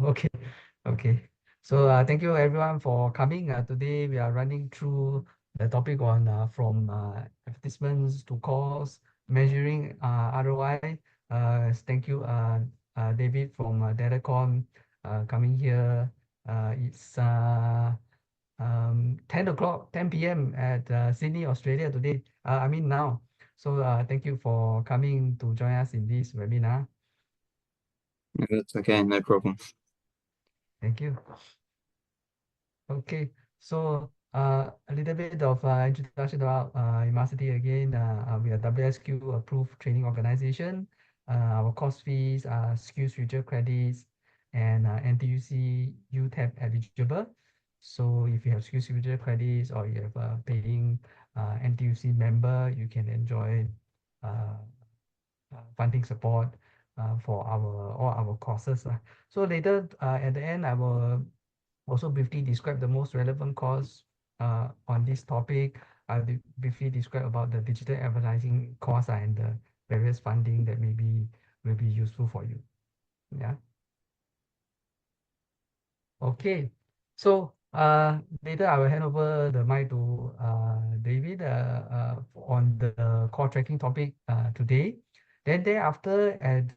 Okay, okay. So thank you everyone for coming. Today we are running through the topic on from advertisements to calls, measuring ROI. Thank you, David from Delacon, coming here. It's 10 o'clock, 10 p.m. at Sydney, Australia today. I mean now. So thank you for coming to join us in this webinar. No, that's okay, no problem. Thank you. Okay, so a little bit of introduction about University again. We are WSQ approved training organization. Our course fees are skills future credits and NTUC UTAP eligible. So if you have skills future credits or you have a paying NTUC member, you can enjoy uh, funding support for all our courses. So later at the end, I will also briefly describe the most relevant course on this topic. I'll briefly describe about the digital advertising course and the various funding that maybe will be useful for you. Yeah. Okay. So later I will hand over the mic to David on the call tracking topic today. Then thereafter at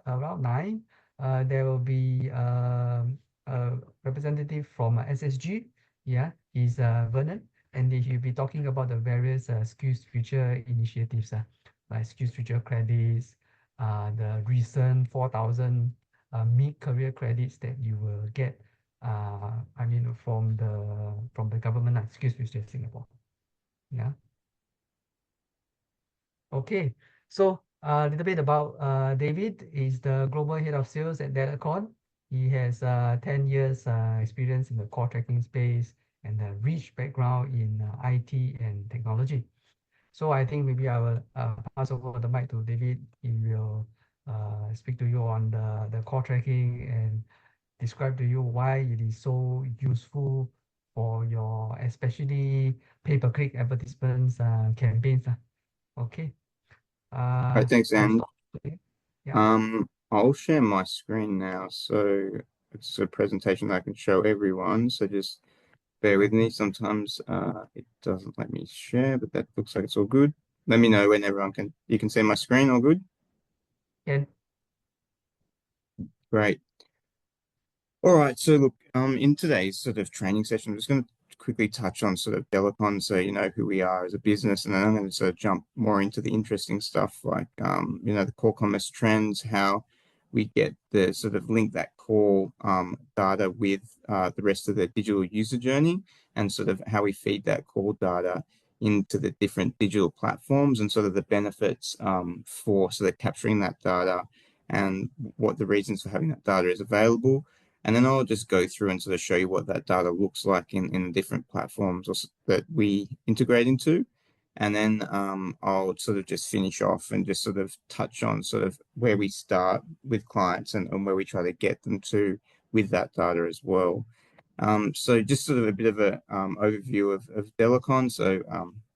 around 9, there will be a representative from SSG. Yeah, he's Vernon, and he'll be talking about the various skills future initiatives, like skills future credits, the recent 4,000 mid-career credits that you will get. I mean, from the government, excuse me, Singapore. Yeah. Okay. So a little bit about David is the global head of sales at Delacon. He has 10 years experience in the core tracking space and a rich background in IT and technology. So I think maybe I will pass over the mic to David. He will speak to you on the core tracking and describe to you why it is so useful for your especially pay-per-click advertisements campaigns. Okay. All right, thanks, I'll and stop there. Yeah. I'll share my screen now. So it's a presentation that I can show everyone. So just bear with me. Sometimes it doesn't let me share, but that looks like it's all good. Let me know when everyone can you can see my screen. All good? And Great. All right. So look, in today's sort of training session, I'm just going to quickly touch on sort of Delacon, so you know who we are as a business, and then I'm going to sort of jump more into the interesting stuff like you know, the core commerce trends, how we get the sort of link that core data with the rest of the digital user journey, and sort of how we feed that core data into the different digital platforms, and sort of the benefits for sort of capturing that data, and what the reasons for having that data is available. And then I'll just go through and sort of show you what that data looks like in different platforms that we integrate into. And then I'll sort of just finish off and just sort of touch on sort of where we start with clients, and where we try to get them to with that data as well. So just sort of a bit of a overview of Delacon. So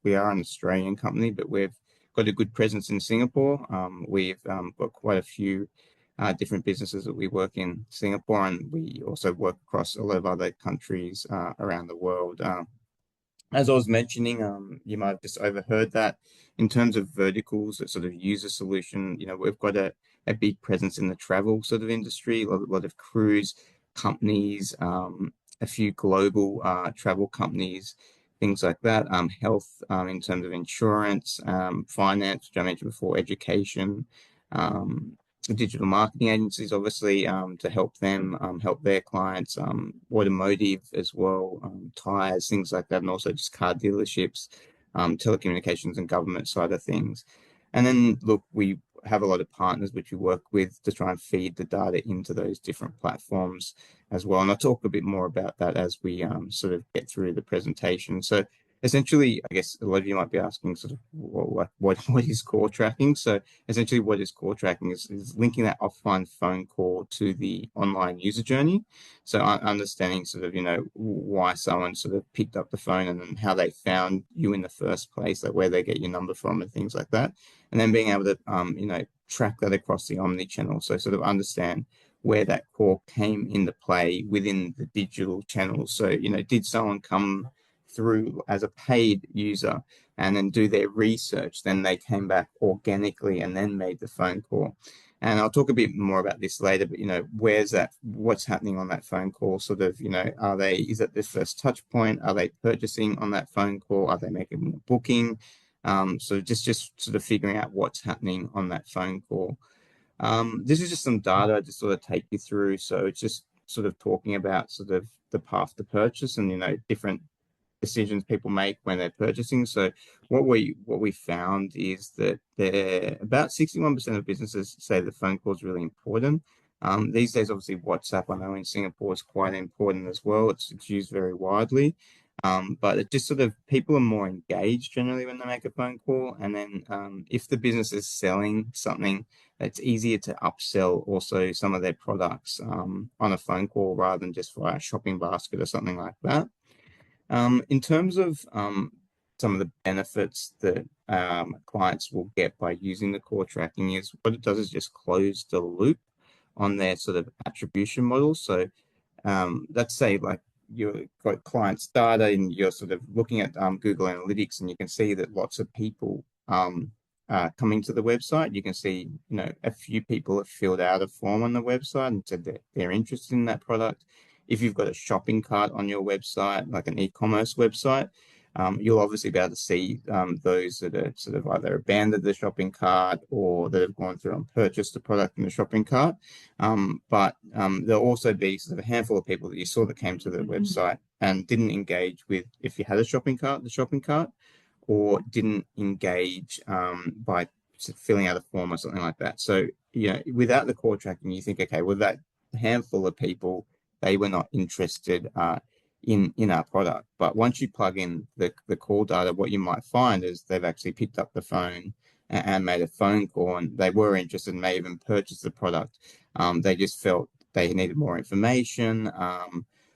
we are an Australian company, but we've got a good presence in Singapore. We've got quite a few different businesses that we work in Singapore, and we also work across a lot of other countries around the world. As I was mentioning, you might have just overheard that in terms of verticals that sort of use a solution, you know, we've got a big presence in the travel sort of industry, a lot of cruise companies, a few global travel companies, things like that, health in terms of insurance, finance, which I mentioned before, education, um, digital marketing agencies, obviously, to help them help their clients, automotive as well, tires, things like that, and also just car dealerships, telecommunications and government side of things. And then, look, we have a lot of partners which we work with to try and feed the data into those different platforms as well. And I'll talk a bit more about that as we sort of get through the presentation. So essentially, I guess a lot of you might be asking sort of what is core tracking? So essentially what is core tracking is linking that offline phone call to the online user journey. So understanding sort of, you know, why someone sort of picked up the phone, and then how they found you in the first place, like where they get your number from and things like that. And then being able to, you know, track that across the omni channel. So sort of understand where that call came into play within the digital channels. So, did someone come through as a paid user and then do their research, then they came back organically and then made the phone call. And I'll talk a bit more about this later, but what's happening on that phone call? Sort of, is it the first touch point? Are they purchasing on that phone call? Are they making a booking? So just sort of figuring out what's happening on that phone call. This is just some data to sort of take you through. So it's just sort of talking about sort of the path to purchase and, different decisions people make when they're purchasing. So what we found is that about 61% of businesses say the phone call is really important. These days, obviously, WhatsApp, I know in Singapore, is quite important as well. It's used very widely. But it just sort of people are more engaged generally when they make a phone call. And then if the business is selling something, it's easier to upsell also some of their products on a phone call rather than just via a shopping basket or something like that. In terms of some of the benefits that clients will get by using the core tracking is what it does is just close the loop on their sort of attribution model. So let's say like you've got clients data and you're sort of looking at Google Analytics and you can see that lots of people coming to the website. You can see, a few people have filled out a form on the website and said that they're interested in that product. If you've got a shopping cart on your website, like an e-commerce website, you'll obviously be able to see those that are sort of either abandoned the shopping cart or that have gone through and purchased the product in the shopping cart. But there'll also be sort of a handful of people that you saw that came to the website and didn't engage with, if you had a shopping cart, the shopping cart, or didn't engage by filling out a form or something like that. So, without the core tracking, you think, okay, well, that handful of people, they were not interested in our product. But once you plug in the call data, what you might find is they've actually picked up the phone and made a phone call, and they were interested and may even purchase the product. They just felt they needed more information,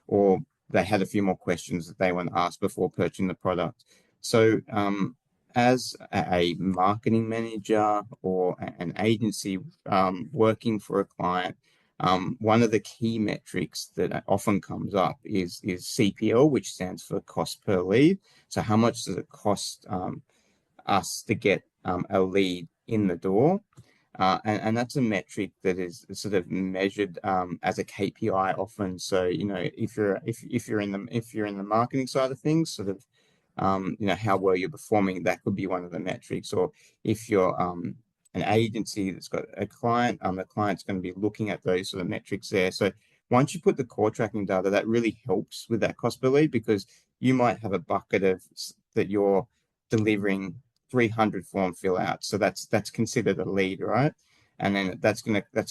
or they had a few more questions that they want to ask before purchasing the product. So as a marketing manager or an agency working for a client, one of the key metrics that often comes up is CPL, which stands for cost per lead. So how much does it cost us to get a lead in the door? And that's a metric that is sort of measured as a KPI often. So if you're in the marketing side of things, sort of how well you're performing, that could be one of the metrics. Or if you're an agency that's got a client, the client's going to be looking at those sort of metrics there. So once you put the core tracking data, that really helps with that cost per lead, because you might have a bucket of that you're delivering 300 form fill out. So that's considered a lead, right? And then that's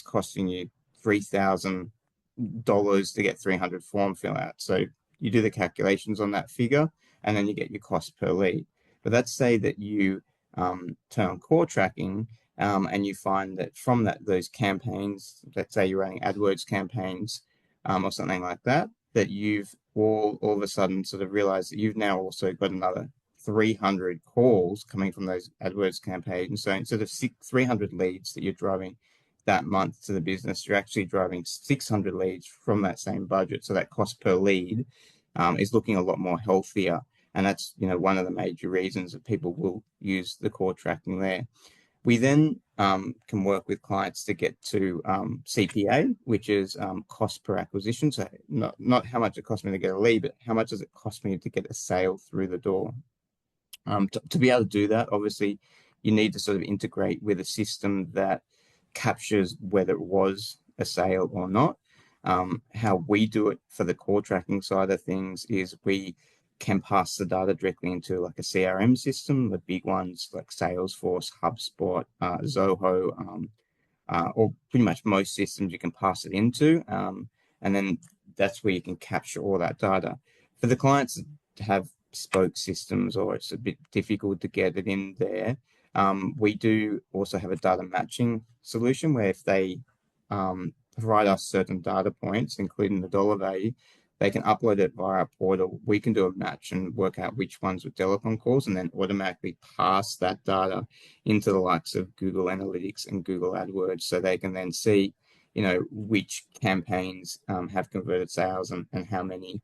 costing you $3,000 to get 300 form fill out. So you do the calculations on that figure, and then you get your cost per lead. But let's say that you turn on core tracking, and you find that from those campaigns, let's say you're running AdWords campaigns or something like that, that you've all of a sudden sort of realized that you've now also got another 300 calls coming from those AdWords campaigns. So instead of 300 leads that you're driving that month to the business, you're actually driving 600 leads from that same budget. So that cost per lead is looking a lot more healthier. And that's, one of the major reasons that people will use the core tracking there. We then can work with clients to get to CPA, which is cost per acquisition. So not how much it costs me to get a lead, but how much does it cost me to get a sale through the door. To be able to do that, obviously, you need to sort of integrate with a system that captures whether it was a sale or not. How we do it for the core tracking side of things is we can pass the data directly into like a CRM system, the big ones like Salesforce, HubSpot, Zoho, or pretty much most systems you can pass it into. And then that's where you can capture all that data. For the clients to have spoke systems, or it's a bit difficult to get it in there, we do also have a data matching solution where if they provide us certain data points, including the dollar value, they can upload it via our portal. We can do a match and work out which ones with Delacon calls, and then automatically pass that data into the likes of Google Analytics and Google AdWords, so they can then see which campaigns have converted sales and how many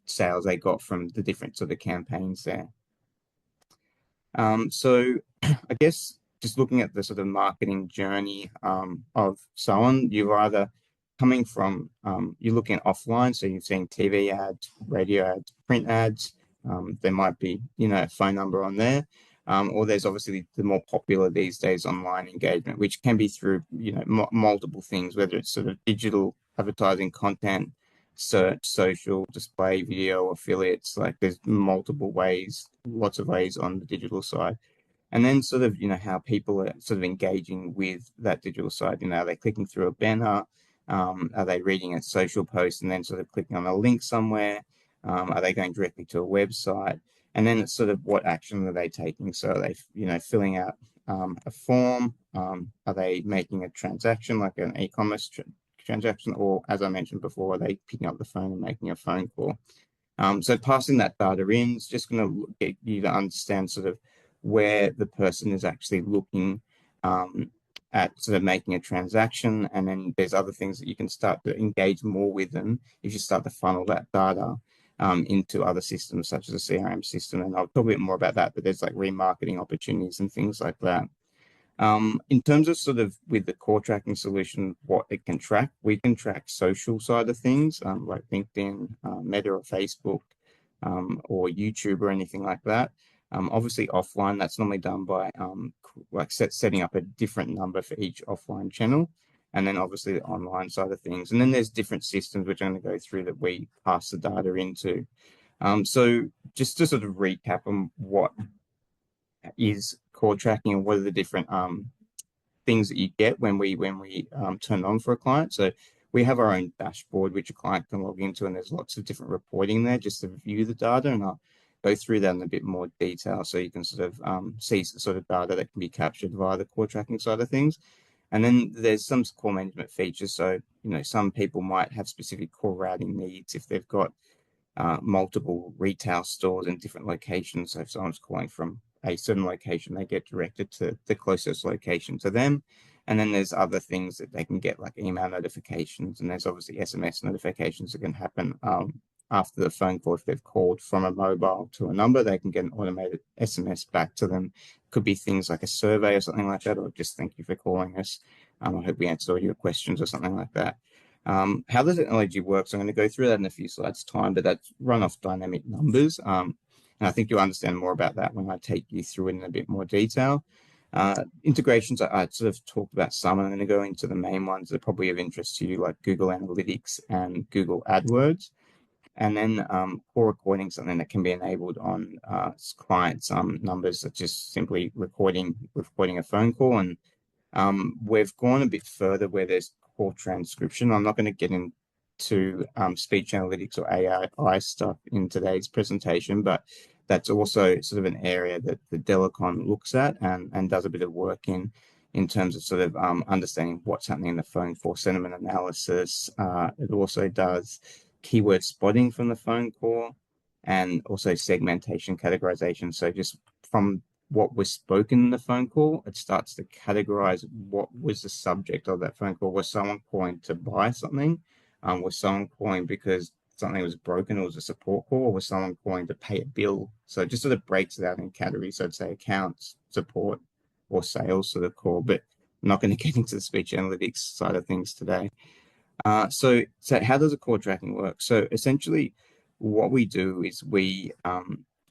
sales they got from the different sort of campaigns there. So I guess just looking at the sort of marketing journey of someone, you're either coming from, you're looking offline, so you're seeing TV ads, radio ads, print ads. There might be, a phone number on there. Or there's obviously the more popular these days online engagement, which can be through, multiple things, whether it's sort of digital advertising content, search, social, display, video, affiliates. Like there's multiple ways, lots of ways on the digital side. And then sort of, how people are sort of engaging with that digital side. Are they clicking through a banner? Are they reading a social post and then sort of clicking on a link somewhere? Are they going directly to a website? And then it's sort of what action are they taking? So are they, filling out a form? Are they making a transaction like an e-commerce transaction? Or as I mentioned before, are they picking up the phone and making a phone call? So passing that data in is just going to get you to understand sort of where the person is actually looking at sort of making a transaction. And then there's other things that you can start to engage more with them if you start to funnel that data into other systems such as a CRM system. And I'll talk a bit more about that, but there's like remarketing opportunities and things like that. In terms of sort of with the core tracking solution, what it can track, we can track social side of things, like LinkedIn, Meta or Facebook, or YouTube or anything like that. Obviously offline, that's normally done by like setting up a different number for each offline channel. And then obviously the online side of things. And then there's different systems which I'm going to go through that we pass the data into. So just to sort of recap on what is core tracking and what are the different things that you get when we turn on for a client. So we have our own dashboard which a client can log into, and there's lots of different reporting there just to view the data, and I'll go through that in a bit more detail so you can sort of see the sort of data that can be captured via the core tracking side of things. And then there's some core management features. So, some people might have specific core routing needs if they've got multiple retail stores in different locations. So if someone's calling from a certain location, they get directed to the closest location to them. And then there's other things that they can get, like email notifications, and there's obviously SMS notifications that can happen after the phone call. If they've called from a mobile to a number, they can get an automated SMS back to them. Could be things like a survey or something like that, or just thank you for calling us. I hope we answered all your questions or something like that. How the technology works, I'm going to go through that in a few slides' time, but that's run off dynamic numbers. And I think you'll understand more about that when I take you through it in a bit more detail. Integrations, I sort of talked about some. I'm going to go into the main ones that are probably of interest to you, like Google Analytics and Google AdWords. And then core recording, something that can be enabled on clients' numbers, such as simply recording a phone call. And we've gone a bit further where there's core transcription. I'm not going to get into speech analytics or AI stuff in today's presentation, but that's also sort of an area that the Delacon looks at and does a bit of work in terms of sort of understanding what's happening in the phone call, sentiment analysis. It also does keyword spotting from the phone call, and also segmentation categorization. So just from what was spoken in the phone call, it starts to categorize what was the subject of that phone call. Was someone calling to buy something? Was someone calling because something was broken, or was a support call, or was someone calling to pay a bill? So it just sort of breaks it out in categories. So I'd say accounts, support, or sales sort of call, but I'm not going to get into the speech analytics side of things today. So how does a core tracking work? So essentially what we do is we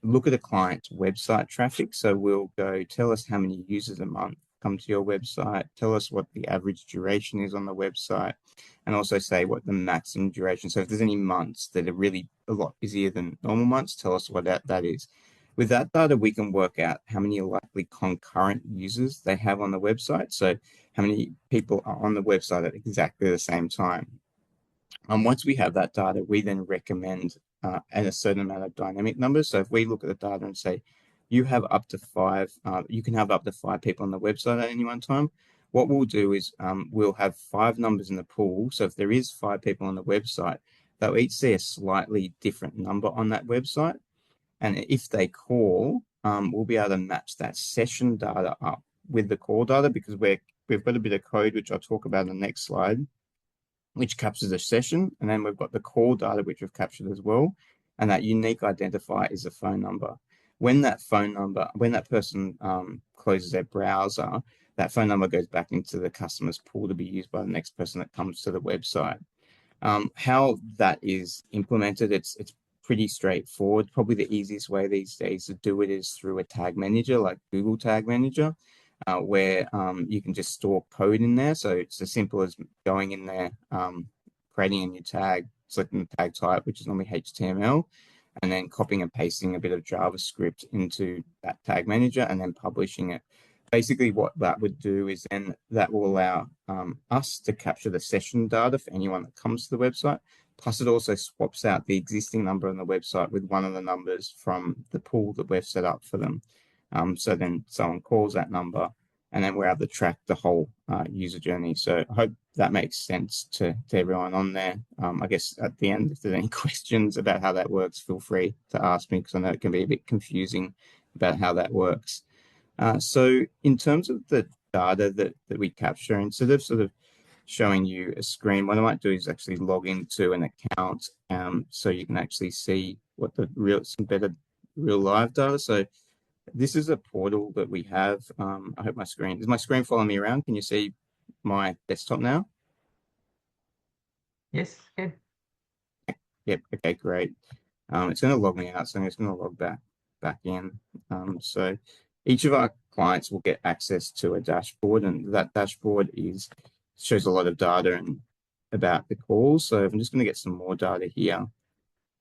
look at a client's website traffic. So we'll go, tell us how many users a month come to your website, tell us what the average duration is on the website, and also say what the maximum duration. So if there's any months that are really a lot busier than normal months, tell us what that is. With that data, we can work out how many likely concurrent users they have on the website. So how many people are on the website at exactly the same time. Once we have that data, we then recommend a certain amount of dynamic numbers. So if we look at the data and say, you have up to five, you can have up to 5 people on the website at any one time. What we'll do is we'll have 5 numbers in the pool. So if there is 5 people on the website, they'll each see a slightly different number on that website. And if they call, we'll be able to match that session data up with the call data, because we're we've got a bit of code, which I'll talk about in the next slide, which captures a session. And then we've got the call data, which we've captured as well. And that unique identifier is a phone number. When that person closes their browser, that phone number goes back into the customer's pool to be used by the next person that comes to the website. How that is implemented, it's pretty straightforward. Probably the easiest way these days to do it is through a tag manager like Google Tag Manager, where you can just store code in there. So it's as simple as going in there, creating a new tag, selecting the tag type, which is normally HTML, and then copying and pasting a bit of JavaScript into that tag manager and then publishing it. Basically, what that would do is then that will allow us to capture the session data for anyone that comes to the website. Plus, it also swaps out the existing number on the website with one of the numbers from the pool that we've set up for them. So then someone calls that number, and then we're able to track the whole user journey. So I hope that makes sense to everyone on there. I guess at the end, if there's any questions about how that works, feel free to ask me, because I know it can be a bit confusing about how that works. So in terms of the data that we capture, instead of sort of showing you a screen, what I might do is actually log into an account, so you can actually see what some better real live data. So this is a portal that we have. I hope is my screen following me around? Can you see my desktop now? Yes, can. Yep. Okay, great. It's going to log me out, so I'm just going to log back in. So each of our clients will get access to a dashboard, and that dashboard shows a lot of data and about the calls. So I'm just going to get some more data here,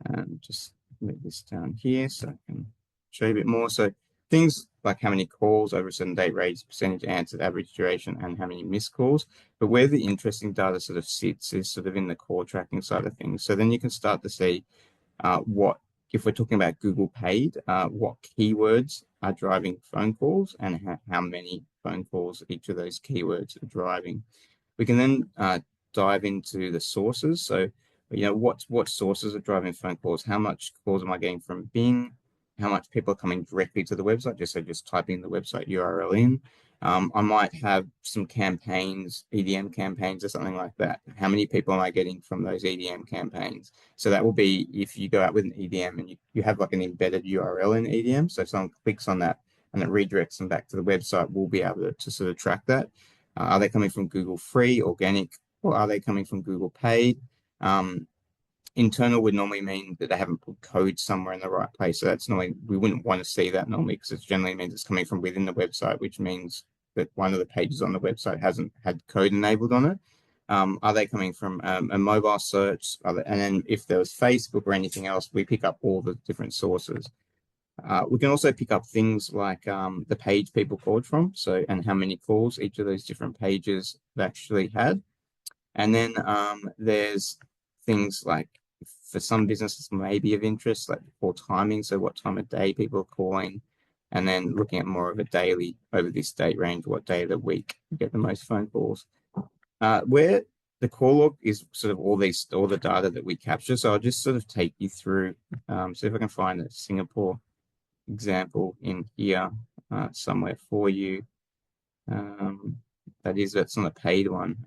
and just move this down here so I can show you a bit more. So things like how many calls over a certain date rates, percentage answered, average duration, and how many missed calls. But where the interesting data sort of sits is sort of in the call tracking side of things. So then you can start to see if we're talking about Google Paid, what keywords are driving phone calls and how many phone calls each of those keywords are driving. We can then dive into the sources. So, what sources are driving phone calls? How much calls am I getting from Bing? How much people are coming directly to the website, just typing the website URL in. I might have some campaigns, EDM campaigns or something like that. How many people am I getting from those EDM campaigns? So that will be if you go out with an EDM and you have like an embedded URL in EDM. So if someone clicks on that and it redirects them back to the website, we'll be able to sort of track that. Are they coming from Google free, organic, or are they coming from Google paid? Internal would normally mean that they haven't put code somewhere in the right place. So that's normally, we wouldn't want to see that normally, because it generally means it's coming from within the website, which means that one of the pages on the website hasn't had code enabled on it. Are they coming from a mobile search? And then if there was Facebook or anything else, we pick up all the different sources. We can also pick up things like the page people called from, and how many calls each of those different pages have actually had. And then there's things like, for some businesses may be of interest, like call timing, so what time of day people are calling, and then looking at more of a daily, over this date range, what day of the week you get the most phone calls. Where the call log is sort of all the data that we capture. So I'll just sort of take you through, see if I can find a Singapore example in here somewhere for you. That's not a paid one.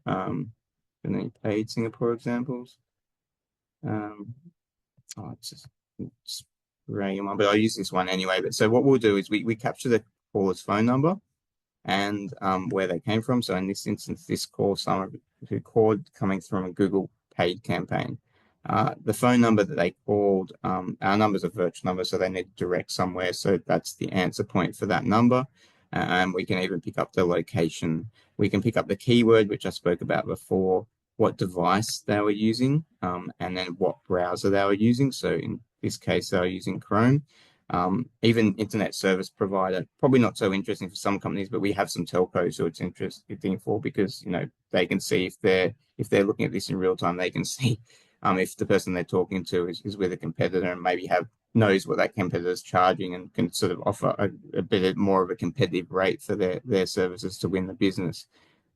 Any paid Singapore examples? It's random, but I'll use this one anyway. But so what we'll do is we capture the caller's phone number and where they came from. So in this instance, this call, someone who called coming from a Google paid campaign. The phone number that they called, our number's a virtual number, so they need to direct somewhere. So that's the answer point for that number. And we can even pick up the location. We can pick up the keyword, which I spoke about before, what device they were using, and then what browser they were using. So in this case, they were using Chrome. Even internet service provider, probably not so interesting for some companies, but we have some telcos who it's interesting for, because they can see if they're looking at this in real time, they can see if the person they're talking to is with a competitor and maybe knows what that competitor is charging and can sort of offer a bit more of a competitive rate for their services to win the business.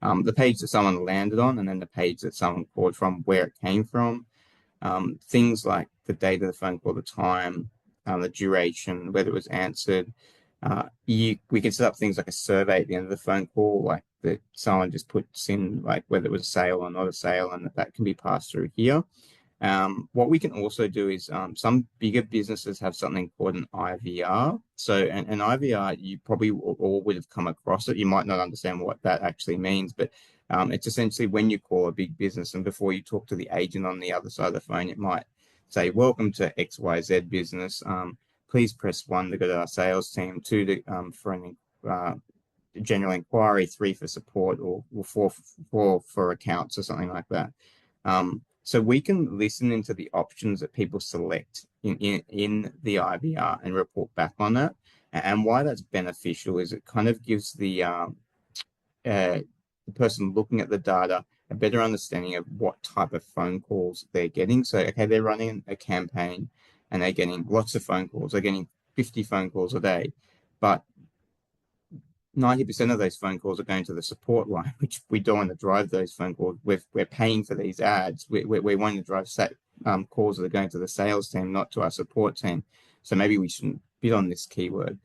The page that someone landed on, and then the page that someone called from, where it came from. Things like the date of the phone call, the time, the duration, whether it was answered. We can set up things like a survey at the end of the phone call, like that someone just puts in, like whether it was a sale or not a sale, and that can be passed through here. What we can also do is some bigger businesses have something called an IVR. So an IVR, you probably all would have come across it. You might not understand what that actually means, but it's essentially when you call a big business and before you talk to the agent on the other side of the phone, it might say, "Welcome to XYZ business. Please press 1 to go to our sales team, 2 to for an general inquiry, 3 for support, or 4 for accounts," or something like that. So we can listen into the options that people select in the IVR and report back on that. And why that's beneficial is it kind of gives the person looking at the data a better understanding of what type of phone calls they're getting. So, okay, they're running a campaign and they're getting lots of phone calls. They're getting 50 phone calls a day, but 90% of those phone calls are going to the support line, which we don't want to drive those phone calls. We're paying for these ads. We want to drive calls that are going to the sales team, not to our support team. So maybe we shouldn't bid on this keyword.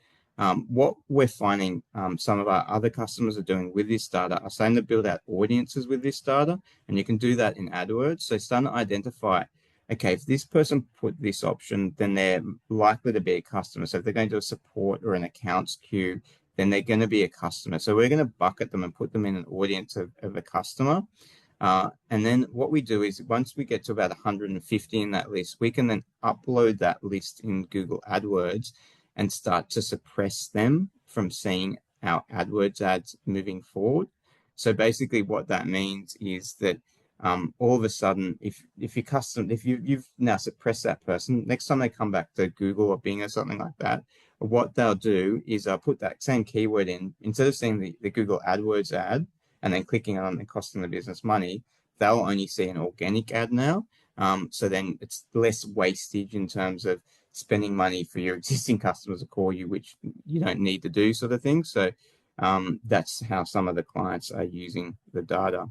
What we're finding some of our other customers are doing with this data are starting to build out audiences with this data, and you can do that in AdWords. So starting to identify, okay, if this person put this option, then they're likely to be a customer. So if they're going to a support or an accounts queue, then they're going to be a customer. So we're going to bucket them and put them in an audience of a customer. And then what we do is once we get to about 150 in that list, we can then upload that list in Google AdWords and start to suppress them from seeing our AdWords ads moving forward. So basically what that means is that all of a sudden, if you've now suppressed that person, next time they come back to Google or Bing or something like that, what they'll do is put that same keyword in. Instead of seeing the Google AdWords ad and then clicking on and costing the business money, they'll only see an organic ad now. So then it's less wastage in terms of spending money for your existing customers to call you, which you don't need to do, sort of thing. So that's how some of the clients are using the data.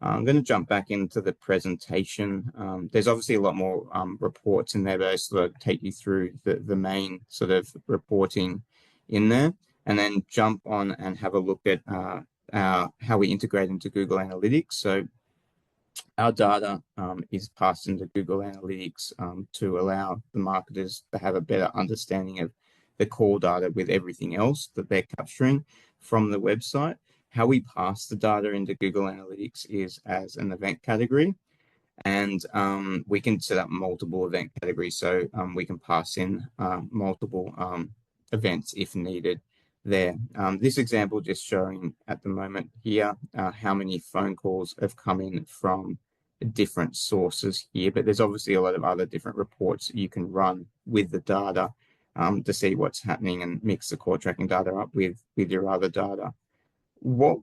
I'm going to jump back into the presentation. There's obviously a lot more reports in there, but I sort of take you through the main sort of reporting in there, and then jump on and have a look at how we integrate into Google Analytics. So our data is passed into Google Analytics to allow the marketers to have a better understanding of the call data with everything else that they're capturing from the website. How we pass the data into Google Analytics is as an event category, and we can set up multiple event categories. So we can pass in multiple events if needed there. This example just showing at the moment here how many phone calls have come in from different sources here, but there's obviously a lot of other different reports that you can run with the data to see what's happening and mix the core tracking data up with your other data. What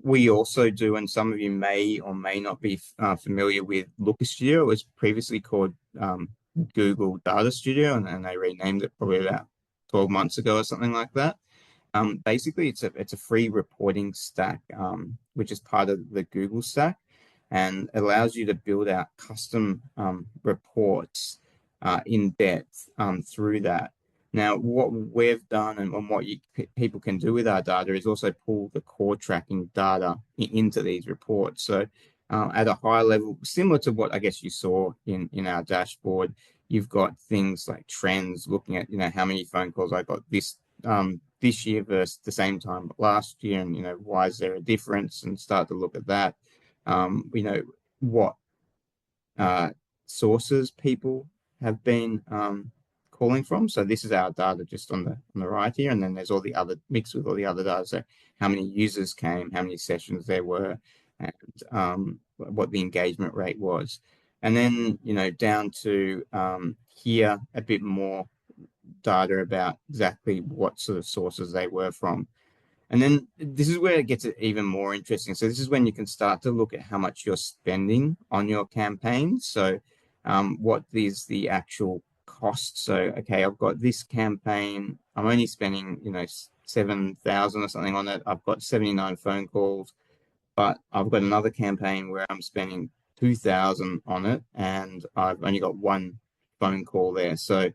we also do, and some of you may or may not be familiar with Looker Studio, it was previously called Google Data Studio, and they renamed it probably about 12 months ago or something like that. Basically, it's a free reporting stack, which is part of the Google stack, and allows you to build out custom reports in depth through that. Now, what we've done and what people can do with our data is also pull the core tracking data into these reports. So at a high level, similar to what I guess you saw in our dashboard, you've got things like trends, looking at, how many phone calls I got this year versus the same time last year, and, why is there a difference, and start to look at that. What sources people have been calling from. So this is our data just on the right here, and then there's all the other mixed with all the other data. So how many users came, how many sessions there were, and what the engagement rate was. And then, down to here, a bit more data about exactly what sort of sources they were from. And then this is where it gets even more interesting. So this is when you can start to look at how much you're spending on your campaign. So what is the actual cost? So, okay, I've got this campaign. I'm only spending, 7,000 or something on it. I've got 79 phone calls, but I've got another campaign where I'm spending 2,000 on it, and I've only got one phone call there. So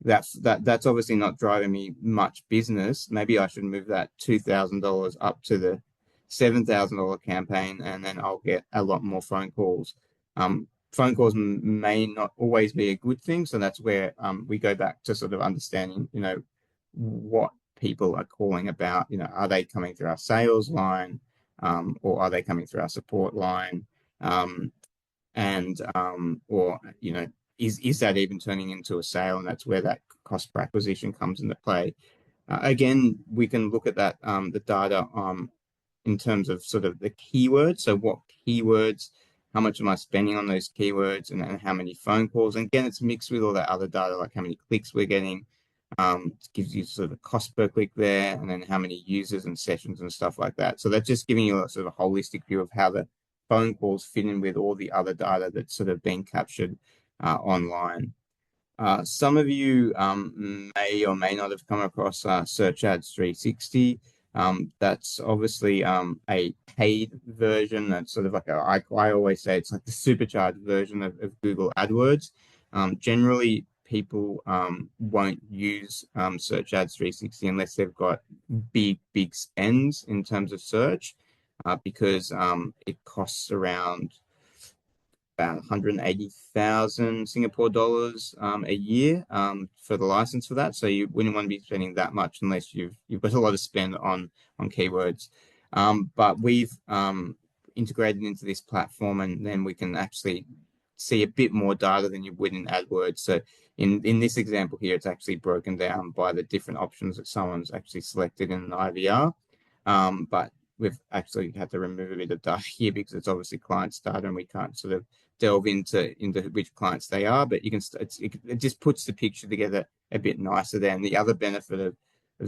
that's obviously not driving me much business. Maybe I should move that $2,000 up to the $7,000 campaign, and then I'll get a lot more phone calls. Phone calls may not always be a good thing, so that's where we go back to sort of understanding, what people are calling about. Are they coming through our sales line, or are they coming through our support line? And or is that even turning into a sale? And that's where that cost per acquisition comes into play. Again, we can look at that the data in terms of sort of the keywords. So what keywords, how much am I spending on those keywords, and how many phone calls? And again, it's mixed with all that other data, like how many clicks we're getting. It gives you sort of cost per click there, and then how many users and sessions and stuff like that. So that's just giving you a sort of a holistic view of how the phone calls fit in with all the other data that's sort of being captured online. Some of you may or may not have come across Search Ads 360. That's obviously a paid version. That's sort of like I always say it's like the supercharged version of Google AdWords. Generally, people won't use Search Ads 360 unless they've got big spends in terms of search, because it costs around about 180,000 Singapore dollars a year for the license for that. So you wouldn't want to be spending that much unless you've got a lot of spend on keywords. But we've integrated into this platform, and then we can actually see a bit more data than you would in AdWords. So in this example here, it's actually broken down by the different options that someone's actually selected in an IVR. But we've actually had to remove a bit of data here because it's obviously clients' data, and we can't sort of delve into which clients they are. But you can it just puts the picture together a bit nicer there. And the other benefit of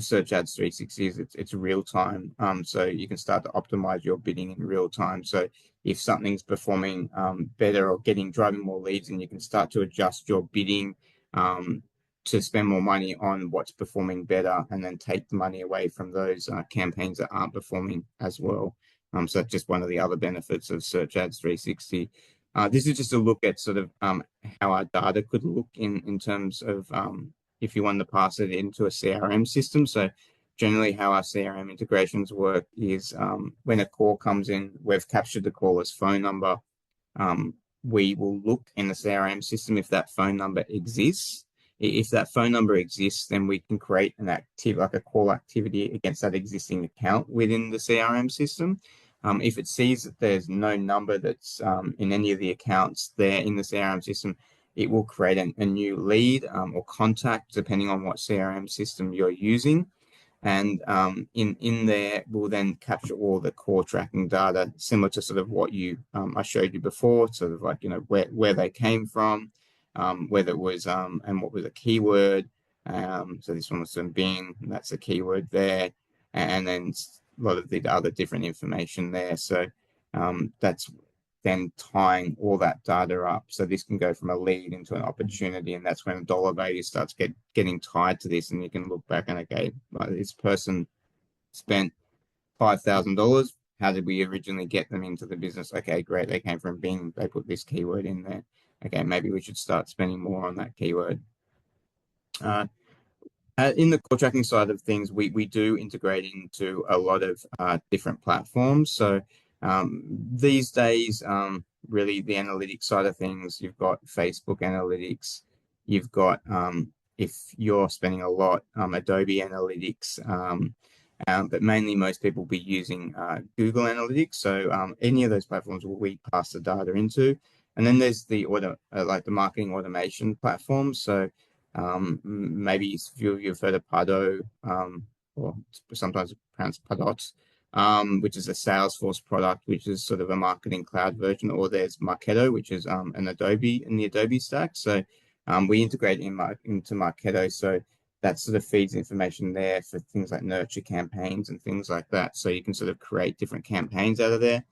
Search Ads 360 is it's real time. So you can start to optimize your bidding in real time. So if something's performing better or driving more leads, and you can start to adjust your bidding to spend more money on what's performing better, and then take the money away from those campaigns that aren't performing as well. So that's just one of the other benefits of Search Ads 360. This is just a look at sort of how our data could look in terms of if you want to pass it into a CRM system. So generally how our CRM integrations work is when a call comes in, we've captured the caller's phone number. We will look in the CRM system if that phone number exists. If that phone number exists, then we can create an active, like a call activity against that existing account within the CRM system. If it sees that there's no number that's in any of the accounts there in the CRM system, it will create a new lead or contact, depending on what CRM system you're using. And in there, we'll then capture all the core tracking data, similar to sort of what I showed you before, sort of like, where they came from, whether it was, and what was a keyword. So this one was from Bing, and that's a keyword there. And then a lot of the other different information there. So that's then tying all that data up. So this can go from a lead into an opportunity, and that's when a dollar value starts getting tied to this, and you can look back and, okay, like this person spent $5,000. How did we originally get them into the business? Okay, great. They came from Bing. They put this keyword in there. Okay, maybe we should start spending more on that keyword. In the core tracking side of things, we do integrate into a lot of different platforms. So these days, really the analytics side of things, you've got Facebook Analytics, you've got, if you're spending a lot, Adobe Analytics, but mainly most people will be using Google Analytics. So any of those platforms will we pass the data into. And then there's the like the marketing automation platforms. So maybe you've heard of Pado, or sometimes pronounced Padot, which is a Salesforce product, which is sort of a marketing cloud version, or there's Marketo, which is an Adobe in the Adobe stack. So we integrate into Marketo, so that sort of feeds information there for things like nurture campaigns and things like that. So you can sort of create different campaigns out of there.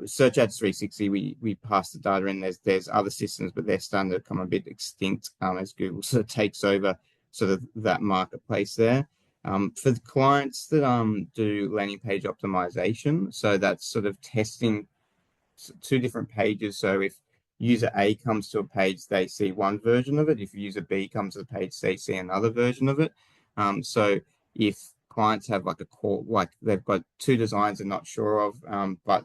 Search Ads 360, we pass the data in. There's other systems, but they're starting to become a bit extinct as Google sort of takes over sort of that marketplace there. For the clients that do landing page optimization, so that's sort of testing two different pages. So if user A comes to a page, they see one version of it. If user B comes to the page, they see another version of it. So if clients have like a call, like they've got two designs they're not sure of, but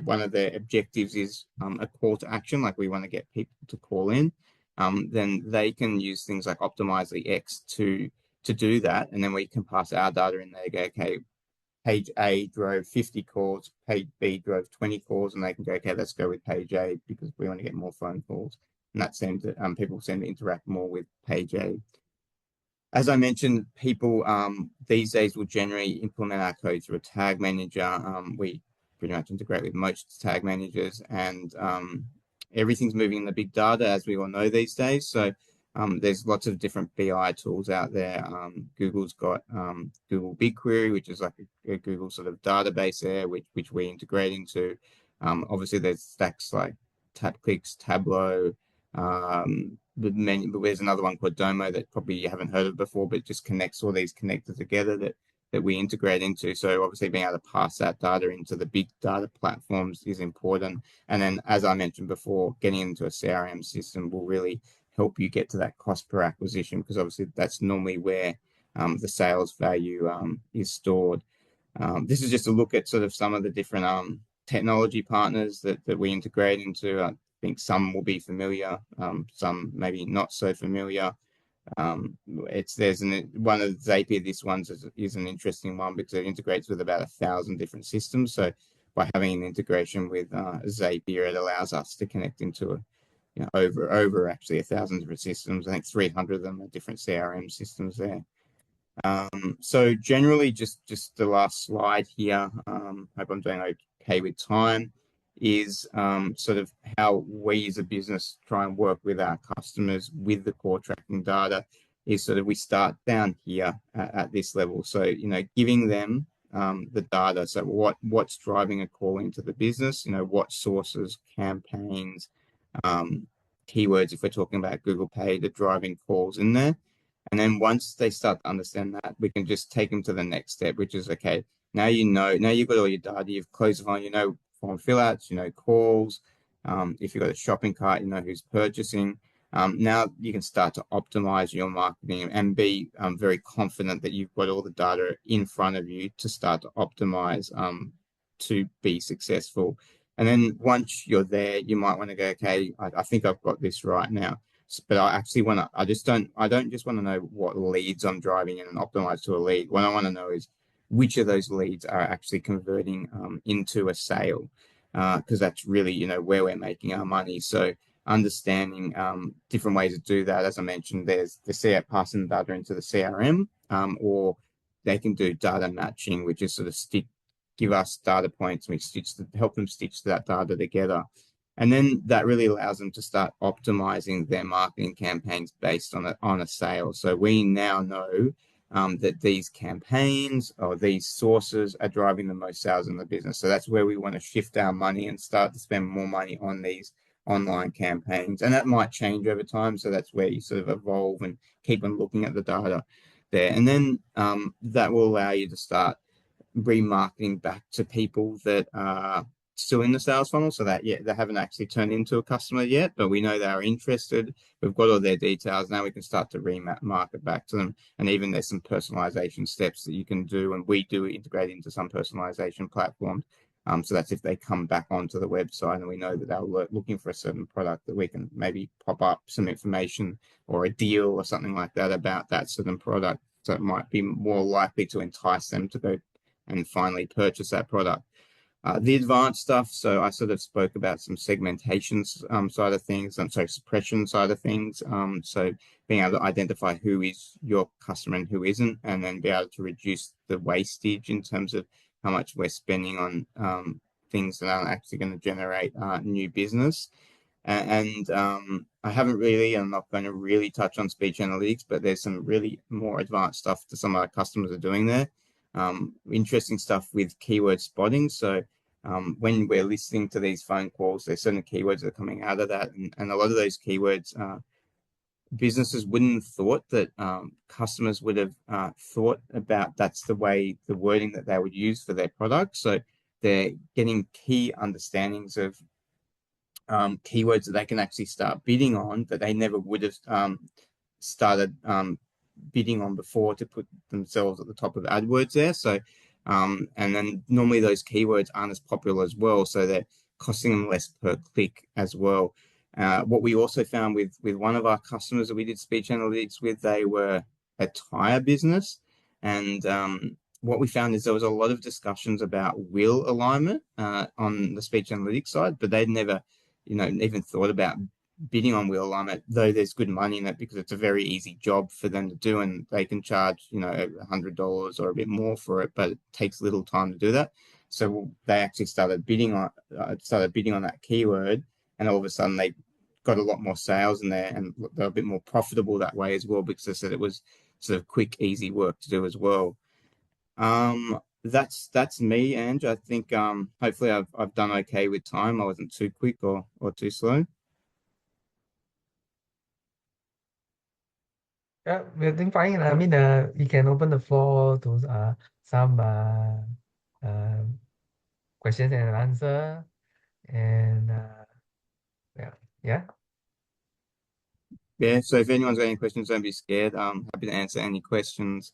one of their objectives is a call to action, like we want to get people to call in, then they can use things like optimize the X to do that, and then we can pass our data in there. Go, okay, page A drove 50 calls, page B drove 20 calls, and they can go, okay, let's go with page A because we want to get more phone calls. And that seems that people seem to interact more with page A. As I mentioned, people these days will generally implement our code through a tag manager. We pretty much integrate with most tag managers, and everything's moving in the big data, as we all know these days. So there's lots of different BI tools out there. Google's got Google BigQuery, which is like a Google sort of database there, which we integrate into. Obviously, there's stacks like TabClicks, Tableau. But there's another one called Domo that probably you haven't heard of before, but it just connects all these connectors together that we integrate into. So obviously being able to pass that data into the big data platforms is important. And then, as I mentioned before, getting into a CRM system will really help you get to that cost per acquisition, because obviously that's normally where the sales value is stored. This is just a look at sort of some of the different technology partners that we integrate into. I think some will be familiar, some maybe not so familiar. There's one of Zapier. This one is an interesting one because it integrates with about 1,000 different systems. So by having an integration with Zapier, it allows us to connect into over actually 1,000 different systems. I think 300 of them are different CRM systems there. So generally, just the last slide here, hope I'm doing okay with time, is sort of how we as a business try and work with our customers with the core tracking data. Is sort of we start down here at this level. So, giving them the data. So what's driving a call into the business, what sources, campaigns, keywords, if we're talking about Google Pay, the driving calls in there. And then once they start to understand that, we can just take them to the next step, which is, okay, now now you've got all your data, you've closed the phone, form fill outs, calls. If you've got a shopping cart, you know who's purchasing. Now you can start to optimize your marketing and be very confident that you've got all the data in front of you to start to optimize to be successful. And then once you're there, you might want to go, okay, I think I've got this right now. But I actually want to, I don't just want to know what leads I'm driving in and optimize to a lead. What I want to know is which of those leads are actually converting into a sale, because that's really, where we're making our money. So understanding different ways to do that. As I mentioned, there's the passing data into the CRM, or they can do data matching, which is sort of give us data points and we help them stitch that data together. And then that really allows them to start optimizing their marketing campaigns based on a sale. So we now know that these campaigns or these sources are driving the most sales in the business. So that's where we want to shift our money and start to spend more money on these online campaigns. And that might change over time. So that's where you sort of evolve and keep on looking at the data there. And then that will allow you to start remarketing back to people that are still in the sales funnel, so that they haven't actually turned into a customer yet, but we know they are interested. We've got all their details. Now we can start to remarket back to them. And even there's some personalization steps that you can do, and we do integrate into some personalization platforms. So that's if they come back onto the website and we know that they're looking for a certain product, that we can maybe pop up some information or a deal or something like that about that certain product. So it might be more likely to entice them to go and finally purchase that product. The advanced stuff, so I sort of spoke about some segmentation side of things, suppression side of things. So being able to identify who is your customer and who isn't, and then be able to reduce the wastage in terms of how much we're spending on things that aren't actually going to generate new business. And I haven't really, I'm not going to really touch on speech analytics, but there's some really more advanced stuff that some of our customers are doing there. Interesting stuff with keyword spotting. So when we're listening to these phone calls, there's certain keywords that are coming out of that. And a lot of those keywords, businesses wouldn't have thought that customers would have thought about that's the wording that they would use for their product. So they're getting key understandings of keywords that they can actually start bidding on that they never would have started bidding on before to put themselves at the top of AdWords there. So, and then normally those keywords aren't as popular as well, so they're costing them less per click as well. What we also found with one of our customers that we did speech analytics with, they were a tire business, and what we found is there was a lot of discussions about wheel alignment on the speech analytics side, but they'd never, even thought about bidding on wheel alignment, though there's good money in it because it's a very easy job for them to do and they can charge, $100 or a bit more for it, but it takes little time to do that. So they actually started bidding on that keyword, and all of a sudden they got a lot more sales in there and they're a bit more profitable that way as well because they said it was sort of quick, easy work to do as well. That's me, Ange. I think hopefully I've done okay with time. I wasn't too quick or too slow. Yeah, we're doing fine. I mean, we can open the floor to some uh, questions and answer. And yeah, yeah, Yeah, so if anyone's got any questions, don't be scared. I'm happy to answer any questions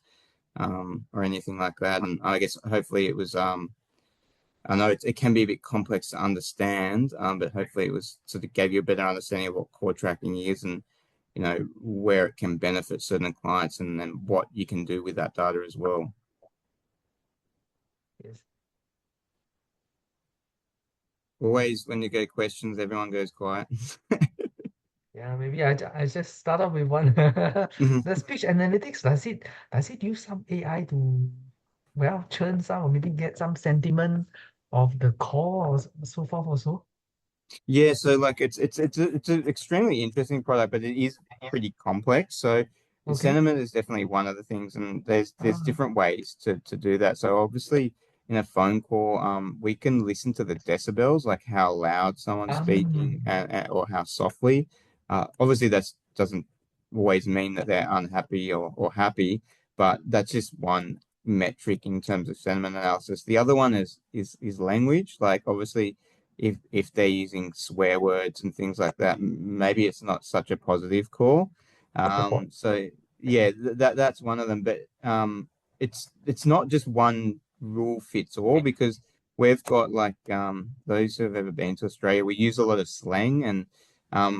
or anything like that. And I guess hopefully it was I know it can be a bit complex to understand, but hopefully it was sort of gave you a better understanding of what core tracking is and where it can benefit certain clients and then what you can do with that data as well. yes. Always when you get questions, everyone goes quiet. Yeah, maybe I just start off with one. Mhm. The speech analytics, does it use some AI to, well, churn some or maybe get some sentiment of the call or so forth or so? Yeah, so like it's an extremely interesting product, but it is pretty complex. So the Okay. sentiment is definitely one of the things, and there's Ah, different ways to do that. So obviously in a phone call, we can listen to the decibels, like how loud someone's speaking or how softly. Obviously that doesn't always mean that they're unhappy or happy, but that's just one metric in terms of sentiment analysis. The other one is language. Like obviously if they're using swear words and things like that, maybe it's not such a positive call. okay, for So yeah, that's one of them. But it's not just one rule fits all because we've got like those who have ever been to Australia, we use a lot of slang and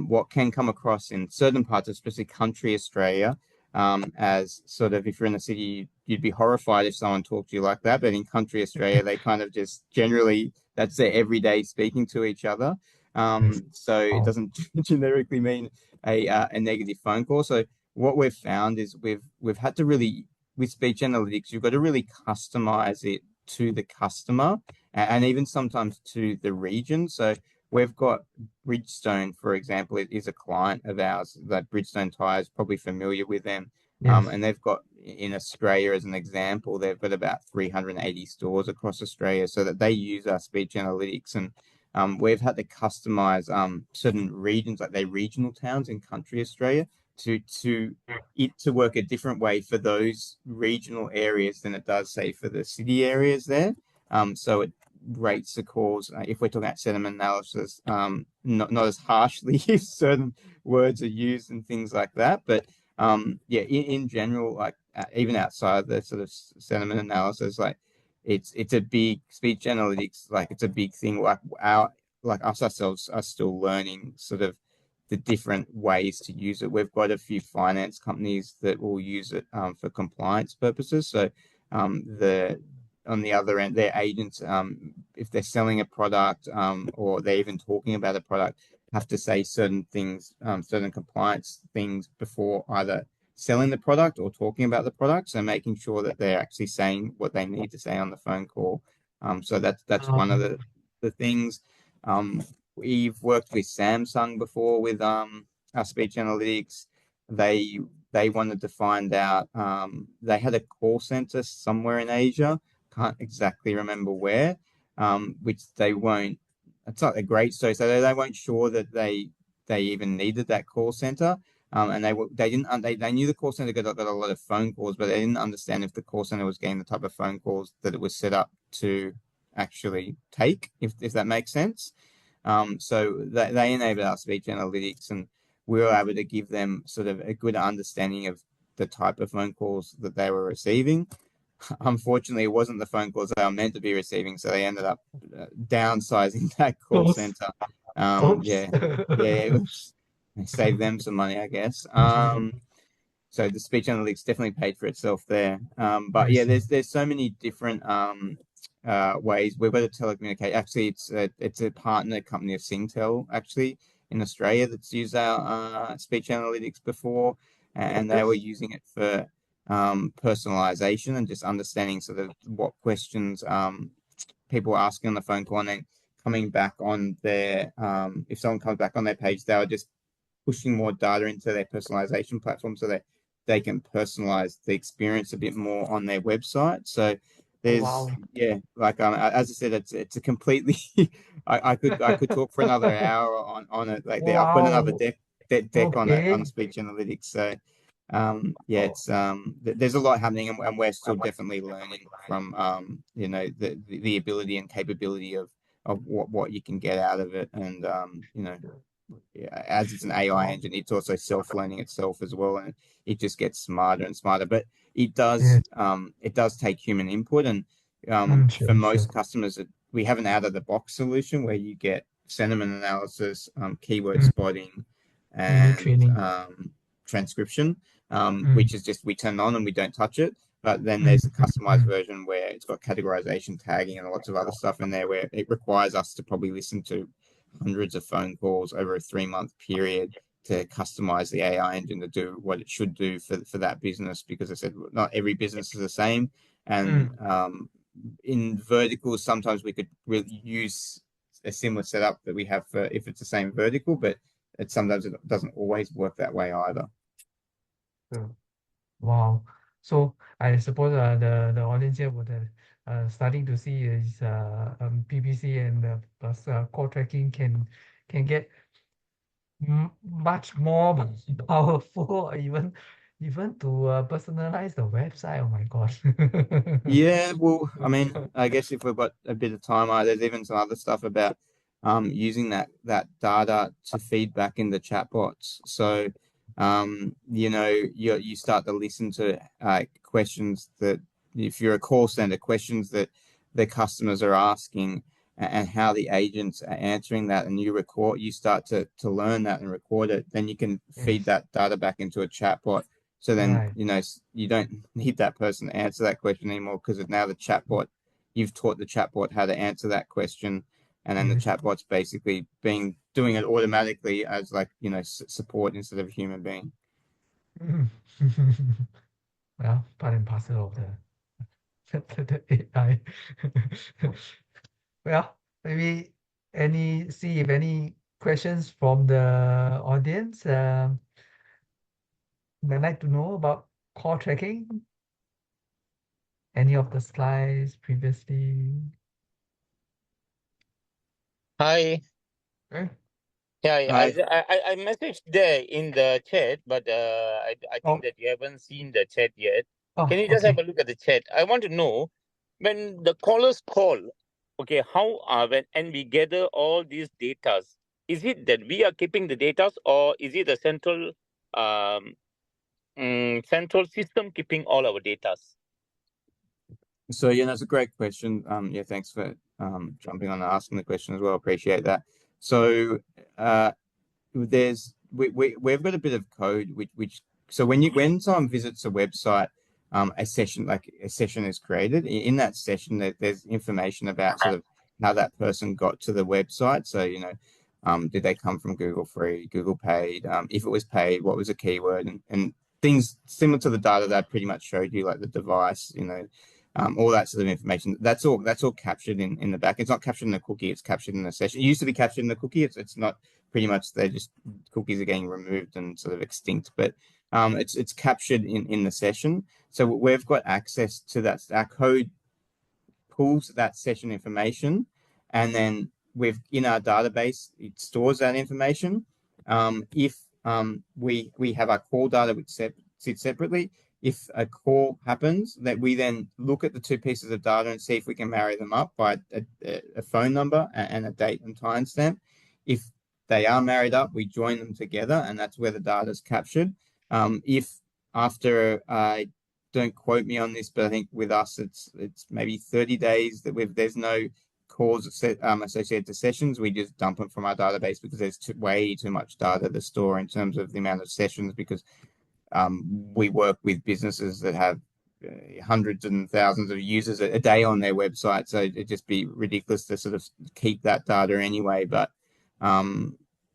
what can come across in certain parts, especially country Australia, as sort of if you're in a city, you'd be horrified if someone talked to you like that. But in country Australia, they kind of just generally that's their everyday speaking to each other. yes. So it Oh, doesn't generically mean a negative phone call. So what we've found is we've had to really with speech analytics, you've got to really customize it to the customer and even sometimes to the region. So we've got Bridgestone, for example, it is a client of ours. That Bridgestone tires, probably familiar with them. yes. And they've got in Australia, as an example, they've got about 380 stores across Australia, so that they use our speech analytics. And we've had to customize certain regions, like they regional towns in country Australia, to it to work a different way for those regional areas than it does, say, for the city areas there. So it rates the calls if we're talking about sentiment analysis, not as harshly if certain words are used and things like that. But yeah, in general, like even outside the sort of sentiment analysis, like it's a big speech analytics, like it's a big thing. Like us ourselves are still learning sort of the different ways to use it. We've got a few finance companies that will use it for compliance purposes. So the on the other end, their agents, if they're selling a product or they're even talking about a product, have to say certain things, certain compliance things before either selling the product or talking about the product. So making sure that they're actually saying what they need to say on the phone call. So that's one of the things. We've worked with Samsung before with our speech analytics. They they wanted to find out. They had a call center somewhere in Asia, can't exactly remember where, which they won't. It's not a great story. So they weren't sure that they even needed that call center. And they didn't they knew the call center got a lot of phone calls, but they didn't understand if the call center was getting the type of phone calls that it was set up to actually take, if that makes sense. So they enabled our speech analytics, and we were able to give them sort of a good understanding of the type of phone calls that they were receiving. Unfortunately, it wasn't the phone calls they were meant to be receiving, so they ended up downsizing that call Oops. center. Oops. Yeah, it was, it saved them some money, I guess. So the speech analytics definitely paid for itself there. But I yeah, see. there's so many different ways. We've got a telecommunicate. Actually, it's a partner company of Singtel actually in Australia that's used our speech analytics before, and they were Yes. using it for personalization and just understanding sort of what questions people were asking on the phone call, and then coming back on their if someone comes back on their page, they were just pushing more data into their personalization platform so that they can personalize the experience a bit more on their website. So Oh, there's wow. yeah, like as I said, it's a completely I could talk for another hour on it. Like there, I've got another Wow. deck on it on Okay. speech analytics. So yeah, Oh, it's there's a lot happening, and we're still definitely learning from the ability and capability of what you can get out of it, and yeah, as it's an AI wow. engine, it's also self-learning itself as well, and it just gets smarter and smarter. But Yes. it does take human input, and for Sure, sure. most customers, we have an out-of-the-box solution where you get sentiment analysis, keyword Mm, spotting, you do and training. transcription, Mm, which is just we turn on and we don't touch it. But then mm, there's a mm, customized mm. version where it's got categorization, tagging, and lots of other stuff in there where it requires us to probably listen to hundreds of phone calls over a 3 month period to customize the AI engine to do what it should do for that business. Because I said not every business is the same, and Mm. in verticals sometimes we could really use a similar setup that we have for if it's the same vertical, but sometimes it doesn't always work that way either. Sure. Wow. So I suppose the audience here would starting to see is PPC and plus core tracking can get much more powerful, or even to personalize the website. Oh my God. Yeah, well, I mean, I guess if we've got a bit of time, there's even some other stuff about using that data to feed back in the chatbots. So, you start to listen to questions that, if you're a call center, questions that the customers are asking, and how the agents are answering that, and you start to learn that and record it. Then you can feed Yes. that data back into a chatbot, so then, Right. you don't need that person to answer that question anymore, because now you've taught the chatbot how to answer that question. And then the Yes. chatbot's basically doing it automatically as, like, support instead of a human being. Mm. Well, part and parcel of the AI. Well, maybe see if any questions from the audience. I'd like to know about call tracking. Any of the slides previously? Hi. Eh? Yeah, I I messaged there in the chat, but I think Oh, that you haven't seen the chat yet. Can oh, you just have okay. a look at the chat? I want to know when the callers call, okay, how when and we gather all these datas, is it that we are keeping the datas, or is it a um central system keeping all our datas? So yeah, that's a great question. Yeah, thanks for jumping on and asking the question as well. Appreciate that. So we've got a bit of code which so when someone visits a website, a session is created. In that session, there's information about sort of how that person got to the website. So, did they come from Google free, Google paid? If it was paid, what was a keyword, and things similar to the data that I pretty much showed you, like the device, all that sort of information. That's all captured in the back. It's not captured in the cookie. It's captured in the session. It used to be captured in the cookie. It's not, pretty much, they're just, cookies are getting removed and sort of extinct, but it's captured in the session. So we've got access to that. Our code pulls that session information, and then in our database, it stores that information. If we have our call data which sits separately. If a call happens, that we then look at the two pieces of data and see if we can marry them up by a phone number and a date and timestamp. if they are married up, we join them together, and that's where the data is captured. If after, don't quote me on this, but I think with us it's maybe 30 days that there's no calls associated to sessions. We just dump them from our database because there's way too much data to store in terms of the amount of sessions, because we work with businesses that have hundreds and thousands of users a day on their website, so it'd just be ridiculous to sort of keep that data anyway. But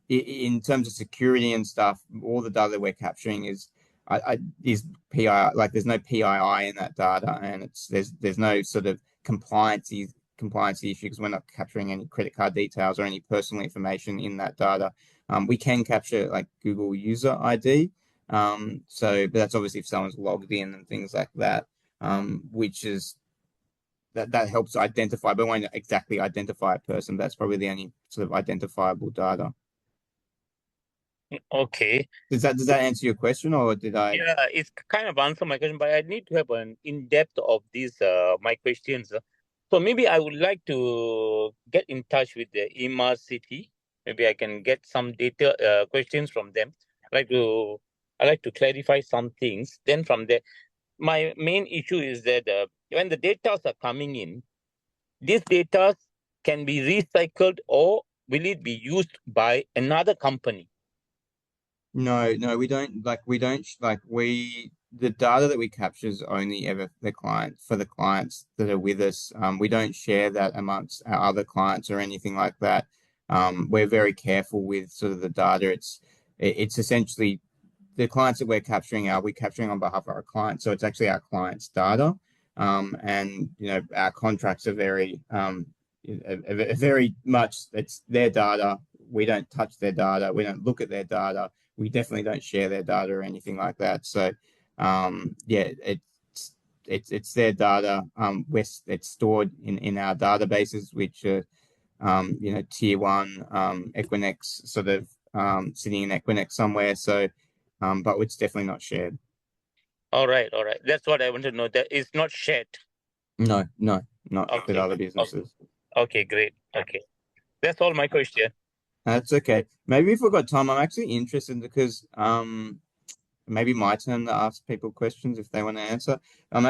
in terms of security and stuff, all the data we're capturing is PII, like there's no PII in that data, and there's no sort of compliance issue because we're not capturing any credit card details or any personal information in that data. We can capture like Google user ID. But that's obviously if someone's logged in and things like that, which is that helps identify, but won't exactly identify a person. That's probably the only sort of identifiable data. Okay. Does that answer your question, or did I? Yeah, it's kind of answer my question, but I need to have an in-depth of these my questions. So maybe I would like to get in touch with the EMA City. Maybe I can get some data questions from them. I like to clarify some things. Then from there, my main issue is that when the data are coming in, these data can be recycled, or will it be used by another company? No, we don't the data that we capture is only ever for the clients that are with us. We don't share that amongst our other clients or anything like that. We're very careful with sort of the data. It's essentially the clients that we're capturing on behalf of our clients. So it's actually our clients' data. And our contracts are very much, it's their data. We don't touch their data. We don't look at their data. We definitely don't share their data or anything like that. So, it's their data. It's stored in our databases, which are, tier one, Equinix sort of sitting in Equinix somewhere. So, but it's definitely not shared. All right. That's what I want to know. That is not shared. No, not Okay. with other businesses. Okay, great. Okay, that's all my question. That's okay. Maybe if we've got time, I'm actually interested because maybe my turn to ask people questions if they want to answer. I'm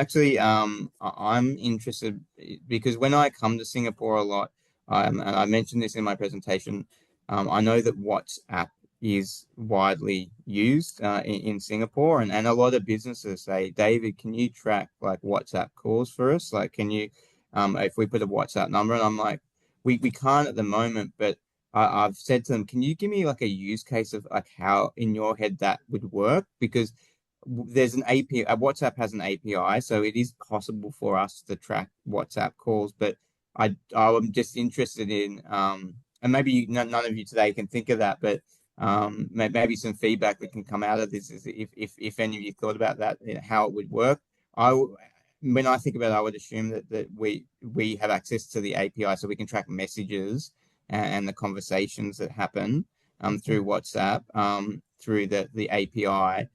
interested because when I come to Singapore a lot, and I mentioned this in my presentation, I know that WhatsApp is widely used in Singapore, and a lot of businesses say, David, can you track like WhatsApp calls for us? Like, can you, if we put a WhatsApp number, and I'm like, we can't at the moment, but I've said to them, can you give me like a use case of like how in your head that would work? Because there's an API, WhatsApp has an API, so it is possible for us to track WhatsApp calls. But I'm just interested in, and maybe none of you today can think of that, but maybe some feedback that can come out of this is if any of you thought about that, how it would work. When I think about it, I would assume that we have access to the API, so we can track messages and the conversations that happen through WhatsApp, through the API.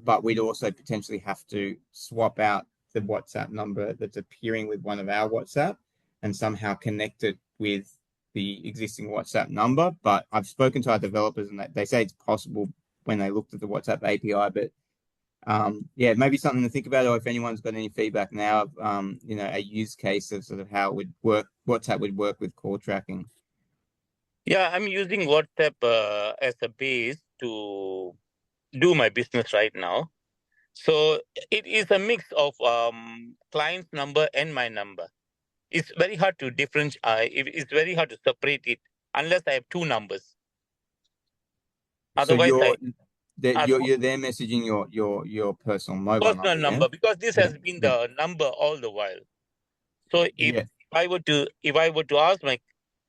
But we'd also potentially have to swap out the WhatsApp number that's appearing with one of our WhatsApp and somehow connect it with the existing WhatsApp number. But I've spoken to our developers and they say it's possible when they looked at the WhatsApp API. But maybe something to think about, or if anyone's got any feedback now of a use case of sort of how it would work, WhatsApp would work with call tracking. Yeah, I'm using WhatsApp as a base to do my business right now. So it is a mix of client's number and my number. It's very hard to differentiate. It's very hard to separate it unless I have two numbers. Otherwise, you're there messaging your personal mobile number, because this has been the number all the while. So if I were to ask my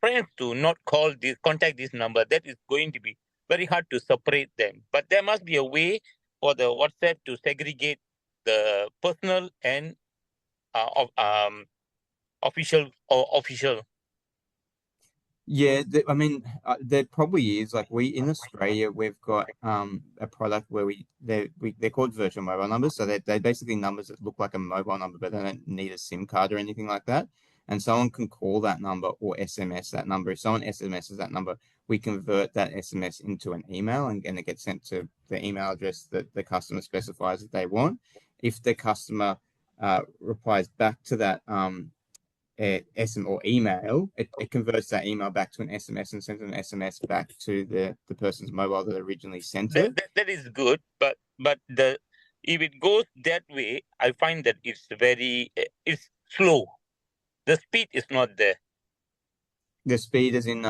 friends to not contact this number, that is going to be very hard to separate them. But there must be a way for the WhatsApp to segregate the personal and official or official. Yeah, there probably is. Like in Australia, we've got a product where they're called virtual mobile numbers. So they're basically numbers that look like a mobile number, but they don't need a SIM card or anything like that. And someone can call that number or SMS that number. If someone SMSs that number, we convert that SMS into an email, and it gets sent to the email address that the customer specifies that they want. If the customer replies back to that SM or email, it converts that email back to an SMS and sends an SMS back to the person's mobile that originally sent it. That is good, but if it goes that way, I find that it's slow. The speed is not there. The speed is in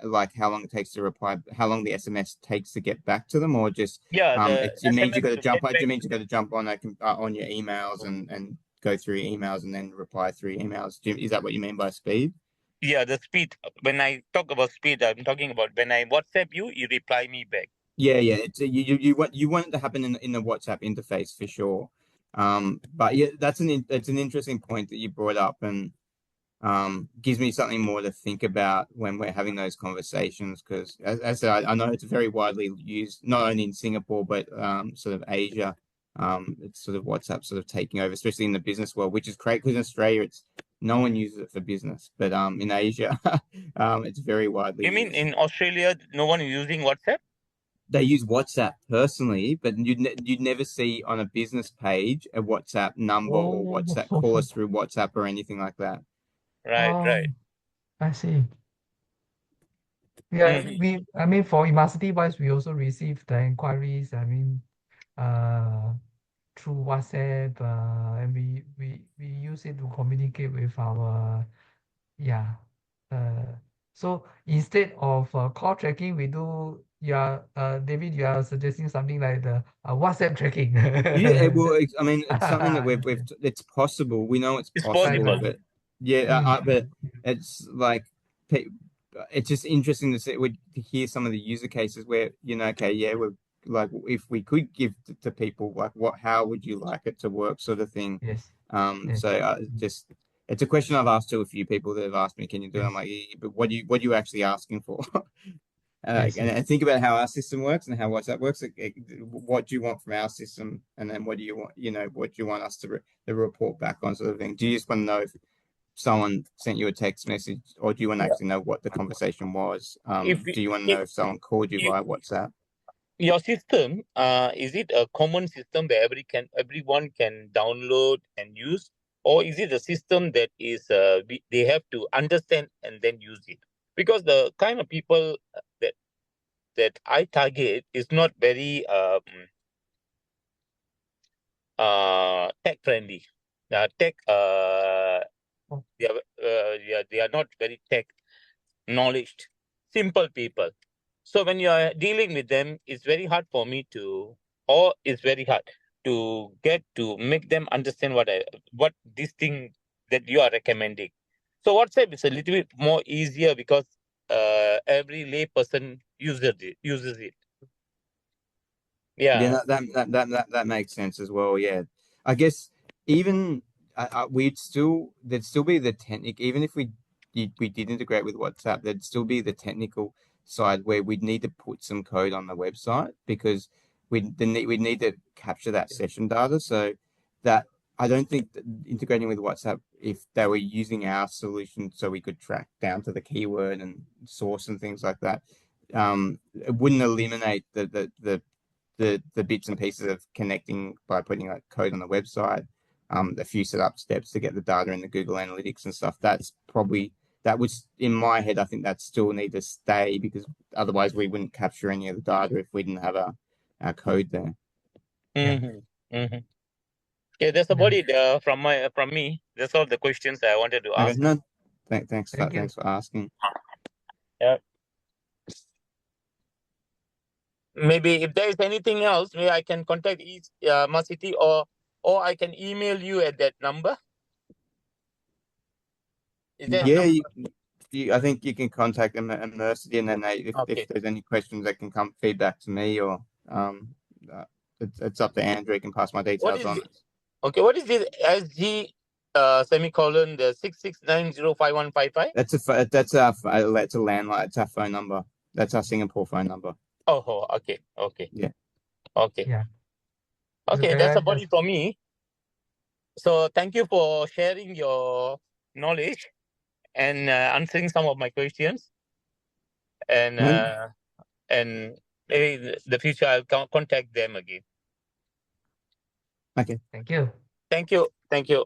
like how long it takes to reply, how long the SMS takes to get back to them, or just it means you got to jump. It means you got to jump on on your emails and go through emails and then reply through emails. Is that what you mean by speed? Yeah, the speed. When I talk about speed, I'm talking about when I WhatsApp you, you reply me back. Yeah. It's you want it to happen in the WhatsApp interface for sure. But yeah, it's an interesting point that you brought up, and gives me something more to think about when we're having those conversations. Because as I said, I know it's very widely used, not only in Singapore but sort of Asia. It's sort of WhatsApp sort of taking over, especially in the business world, which is great because in Australia no one uses it for business, but in Asia, it's very widely You mean used. in Australia, no one is using WhatsApp? They use WhatsApp personally, but you'd never see on a business page a WhatsApp number or Oh, WhatsApp call us through WhatsApp or anything like that. Right. I see. Yeah, Mm-hmm. I mean, for Immacity wise, we also receive the inquiries, I mean, uh, through WhatsApp, and we use it to communicate with our, yeah. Uh, so instead of call tracking, David, you are suggesting something like the WhatsApp tracking. Yeah, well, I mean, it's something that Interesting. it's possible. We know it's It's possible, possible. Yeah. but yeah, Mm. but it's like, it's just interesting to hear some of the user cases where, okay, yeah, we're like, if we could give to people, like, how would you like it to work, sort of thing. Yes. So Yes. just, it's a question I've asked to a few people that have asked me, can you do it? I'm Yes. like, yeah, but what are you actually asking for? Yes. And think about how our system works and how WhatsApp works. What do you want from our system, and then what do you want? What do you want us to report back on, sort of thing? Do you just want to know if someone sent you a text message, or do you want to actually know what the conversation was? If Do you want to if know if someone called you you, via WhatsApp? your system, is it a common system where everyone can download and use, or is it a system that is they have to understand and then use it? Because the kind of people that I target is not very tech friendly. Tech Oh, they are not very tech knowledge, simple people. So when you are dealing with them, it's very hard for me it's very hard to get to make them understand what this thing that you are recommending. So WhatsApp is a little bit more easier because every lay person uses it. Yeah, Yeah. that makes sense as well. Yeah, I guess even there'd still be the technique, even if we did integrate with WhatsApp, there'd still be the technical side where we'd need to put some code on the website, because we'd need to capture that session data. So that, I don't think that integrating with WhatsApp, if they were using our solution so we could track down to the keyword and source and things like that, it wouldn't eliminate the bits and pieces of connecting by putting like code on the website, a few setup steps to get the data in the Google Analytics and stuff. That was in my head. I think that still need to stay, because otherwise we wouldn't capture any of the data if we didn't have our code there. yeah. Mm-hmm. Mm-hmm. Okay, that's Yeah. about it from me. That's all the questions I wanted to Okay, ask. no, Thank you. thanks for asking. Yeah. Maybe if there is anything else, maybe I can contact City, or I can email you at that number. Is there a Yeah, number? I think you can contact them at Mercy, and then if Okay. there's any questions, they can come feedback to me, or uh, it's up to Andrew. You can pass my What details is on. it? Okay, what is this SG semicolon the 669055155? That's our landline. It's our phone number. That's our Singapore phone number. Oh, okay. Yeah. Okay. Yeah. Okay, Okay. that's about it for me. So thank you for sharing your knowledge and answering some of my questions. and When maybe in the future I'll contact them again. okay. Thank you. Thank you. Thank you.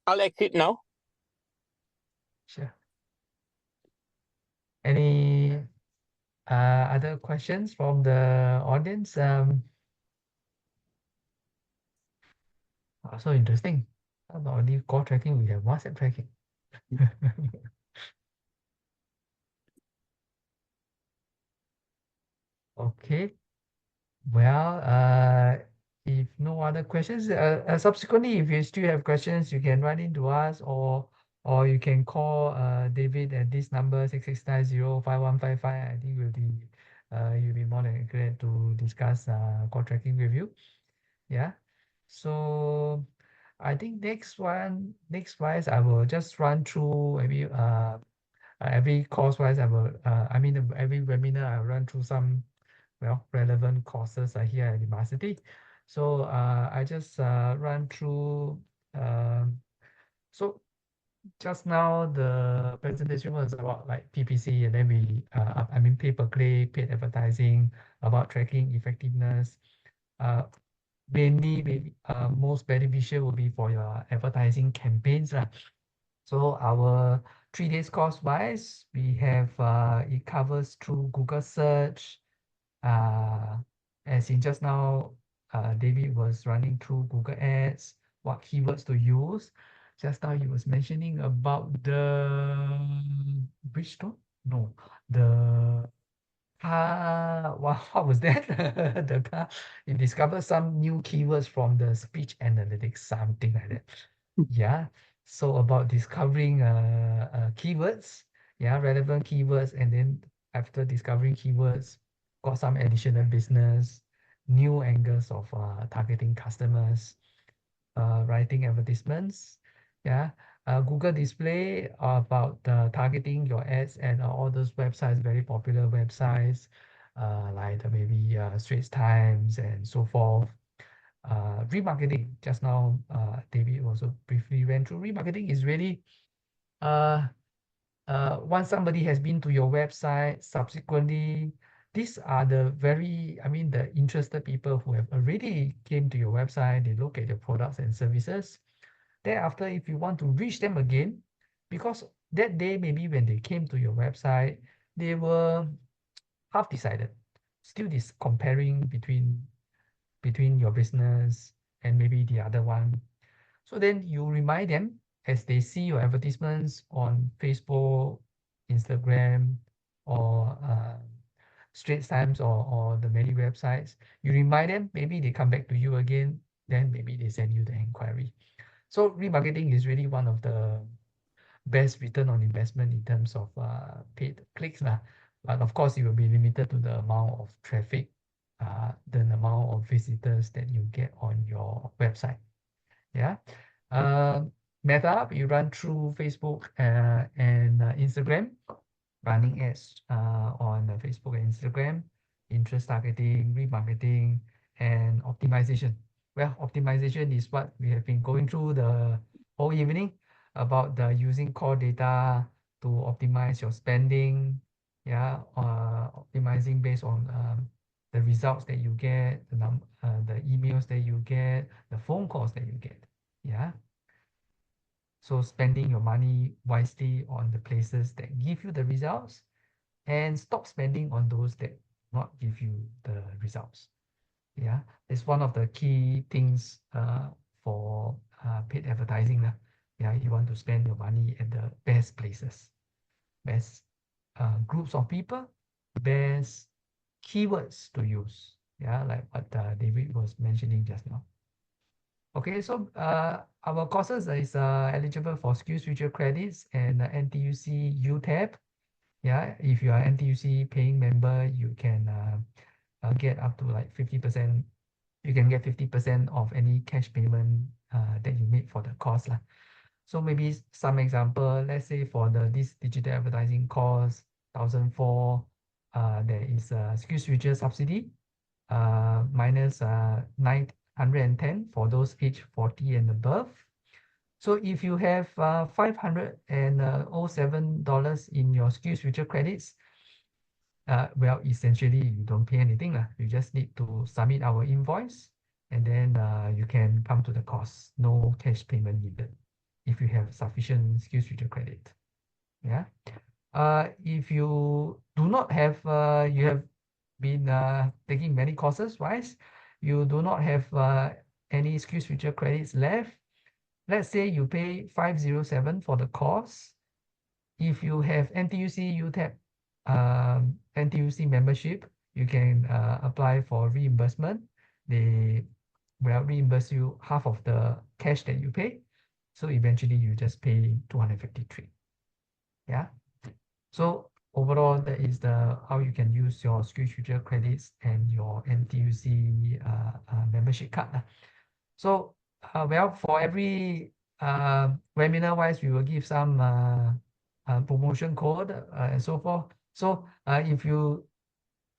I'll exit now. Sure. Any other questions from the audience? So interesting. Not only call tracking, we have WhatsApp tracking. Okay. Well, if no other questions, subsequently, if you still have questions, you can write into us, or you can call David at this number 66905155. I think you'll be more than glad to discuss call tracking with you. Yeah. So I think next wise, I will just run through maybe every course wise. I mean every webinar I'll run through some relevant courses are here at university. So I just run through. So just now the presentation was about like PPC, and then I mean pay-per-click, paid advertising, about tracking effectiveness. Mainly, maybe most beneficial will be for your advertising campaigns lah. So our 3 days course wise, we have it covers through Google search, as in just now, David was running through Google Ads, what keywords to use. Just now he was mentioning about the Bridgestone? No, the car. What was that? The car. You discovered some new keywords from the speech analytics, something like that. Yeah. So about discovering keywords, yeah, relevant keywords, and then after discovering keywords, got some additional business, new angles of targeting customers, writing advertisements, yeah. Google Display about targeting your ads at all those websites, very popular websites, like maybe Straits Times and so forth. Remarketing, just now, David also briefly went through. Remarketing is really uh, once somebody has been to your website, subsequently, these are the interested people who have already came to your website, they look at your products and services. Thereafter, if you want to reach them again, because that day, maybe when they came to your website, they were half decided, still this comparing between your business and maybe the other one. So then you remind them as they see your advertisements on Facebook, Instagram, or Straits Times, or the many websites. You remind them, maybe they come back to you again, then maybe they send you the inquiry. So remarketing is really one of the best return on investment in terms of paid clicks lah. But of course, it will be limited to the amount of traffic, the amount of visitors that you get on your website. Yeah. Meta, you run through Facebook and Instagram, running ads on Facebook and Instagram, interest targeting, remarketing, and optimization. Well, optimization is what we have been going through the whole evening about the using core data to optimize your spending. Yeah, optimizing based on the results that you get, the emails that you get, the phone calls that you get. Yeah. So spending your money wisely on the places that give you the results, and stop spending on those that not give you the results. Yeah, it's one of the key things for paid advertising. Yeah, you want to spend your money at the best places, best groups of people, best keywords to use. Yeah, like what David was mentioning just now. Okay, so our courses is eligible for SkillsFuture credits and NTUC U tab. Yeah, if you are NTUC paying member, you can get up to like 50%. You can get 50% of any cash payment that you made for the course lah. So maybe some example, let's say for this digital advertising course, 1,004, there is a SkillsFuture subsidy minus 910 for those age 40 and above. So if you have $507 in your SkillsFuture credits, well, essentially you don't pay anything lah. You just need to submit our invoice, and then you can come to the course. No cash payment needed if you have sufficient SkillsFuture credit. Yeah. If you do not have, you have been taking many courses, right? You do not have any SkillsFuture credits left. Let's say you pay 507 for the course. If you have NTUC UTAP NTUC membership, you can apply for reimbursement. They will reimburse you half of the cash that you pay. So eventually you just pay 253. Yeah. So overall, that is the how you can use your SkillsFuture credits and your NTUC membership card. So well, for every webinar wise, we will give some promotion code and so forth. So if you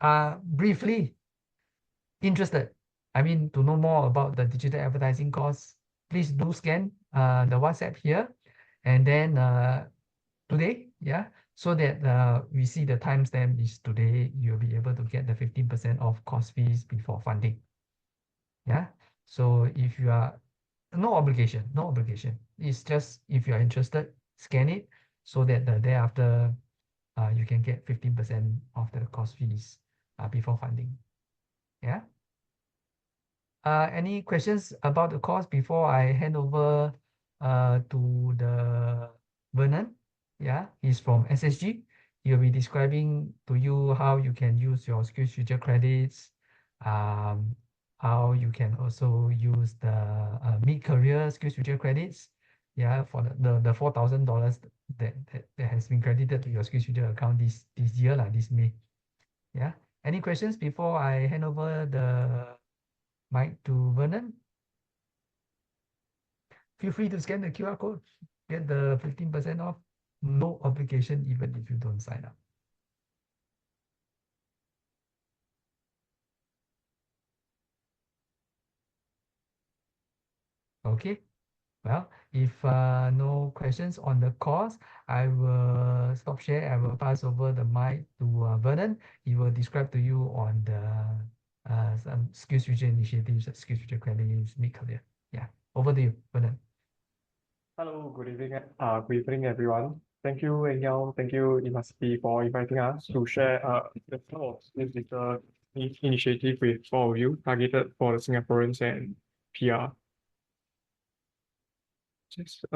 are briefly interested, I mean, to know more about the digital advertising course, please do scan the WhatsApp here, and then today, yeah, so that we see the timestamp is today, you'll be able to get the 15% off course fees before funding. Yeah, so if you are no obligation, no obligation. It's just if you are interested, scan it so that the day after you can get 15% of the course fees before funding. Yeah. Any questions about the course before I hand over to the Vernon? Yeah, he's from SSG. He'll be describing to you how you can use your SkillsFuture credits, how you can also use the mid-career SkillsFuture credits. Yeah, for the $4,000 that has been credited to your SkillsFuture account this year, this May. Yeah. Any questions before I hand over the mic to Vernon? Feel free to scan the QR code, get the 15% off. No obligation even if you don't sign up. Okay. Well, if no questions on the course, I will stop share. I will pass over the mic to Vernon. He will describe to you on the some SkillsFuture initiatives, SkillsFuture credits, mid-career. Yeah, over to you, Vernon. Hello, good evening, everyone. Thank you, Engel. Thank you, Imaspi, for inviting us to share the flow of this digital initiative with all of you, targeted for the Singaporeans and PR. Just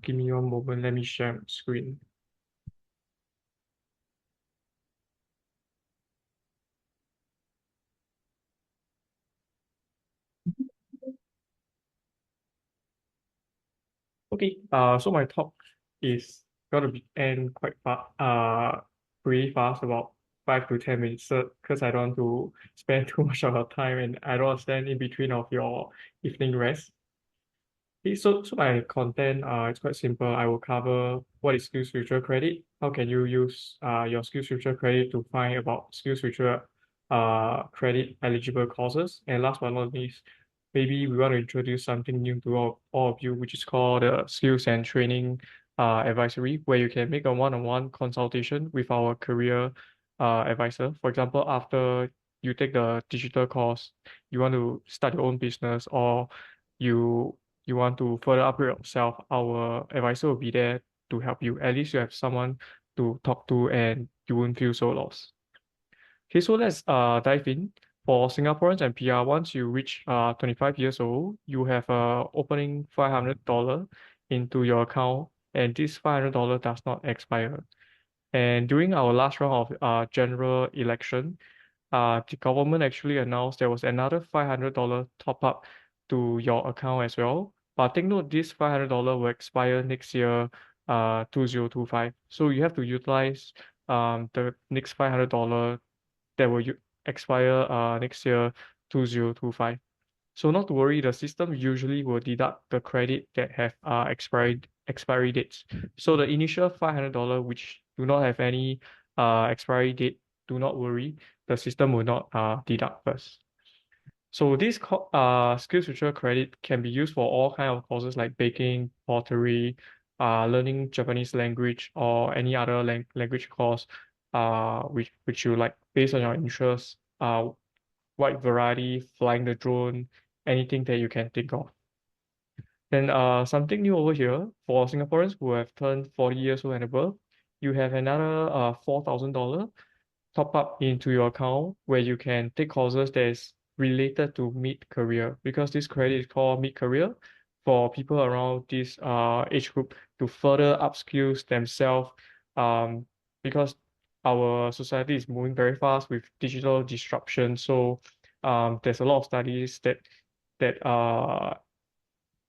give me one moment. Let me share my screen. Okay. So my talk is gonna be end quite fast. Pretty fast, about 5 to 10 minutes. Because I don't want to spend too much of your time, and I don't want to stand in between of your evening rest. Okay, so my content it's quite simple. I will cover what is SkillsFuture credit, how can you use your SkillsFuture credit to find about SkillsFuture credit eligible courses, and last but not least, maybe we want to introduce something new to all of you, which is called the skills and training advisory, where you can make a one-on-one consultation with our career advisor. For example, after you take the digital course, you want to start your own business, or you want to further upgrade yourself, our advisor will be there to help you. At least you have someone to talk to and you won't feel so lost. Okay, so let's dive in. For Singaporeans and PR, once you reach 25 years old, you have opening $500 into your account, and this $500 does not expire. And during our last round of general election, the government actually announced there was another $500 top up to your account as well. But take note, this $500 will expire next year, 2025. So you have to utilize the next $500 that will expire next year, 2025. So not to worry, the system usually will deduct the credit that have expiry dates. So the initial $500, which do not have any expiry date, do not worry, the system will not deduct first. So this SkillsFuture credit can be used for all kind of courses like baking, pottery, learning Japanese language, or any other language course, which you like based on your interests, wide variety, flying the drone, anything that you can think of. Then something new over here for Singaporeans who have turned 40 years old and above, you have another $4,000 top up into your account where you can take courses that is related to mid-career, because this credit is called mid-career for people around this age group to further upskills themselves, because our society is moving very fast with digital disruption. So there's a lot of studies that uh,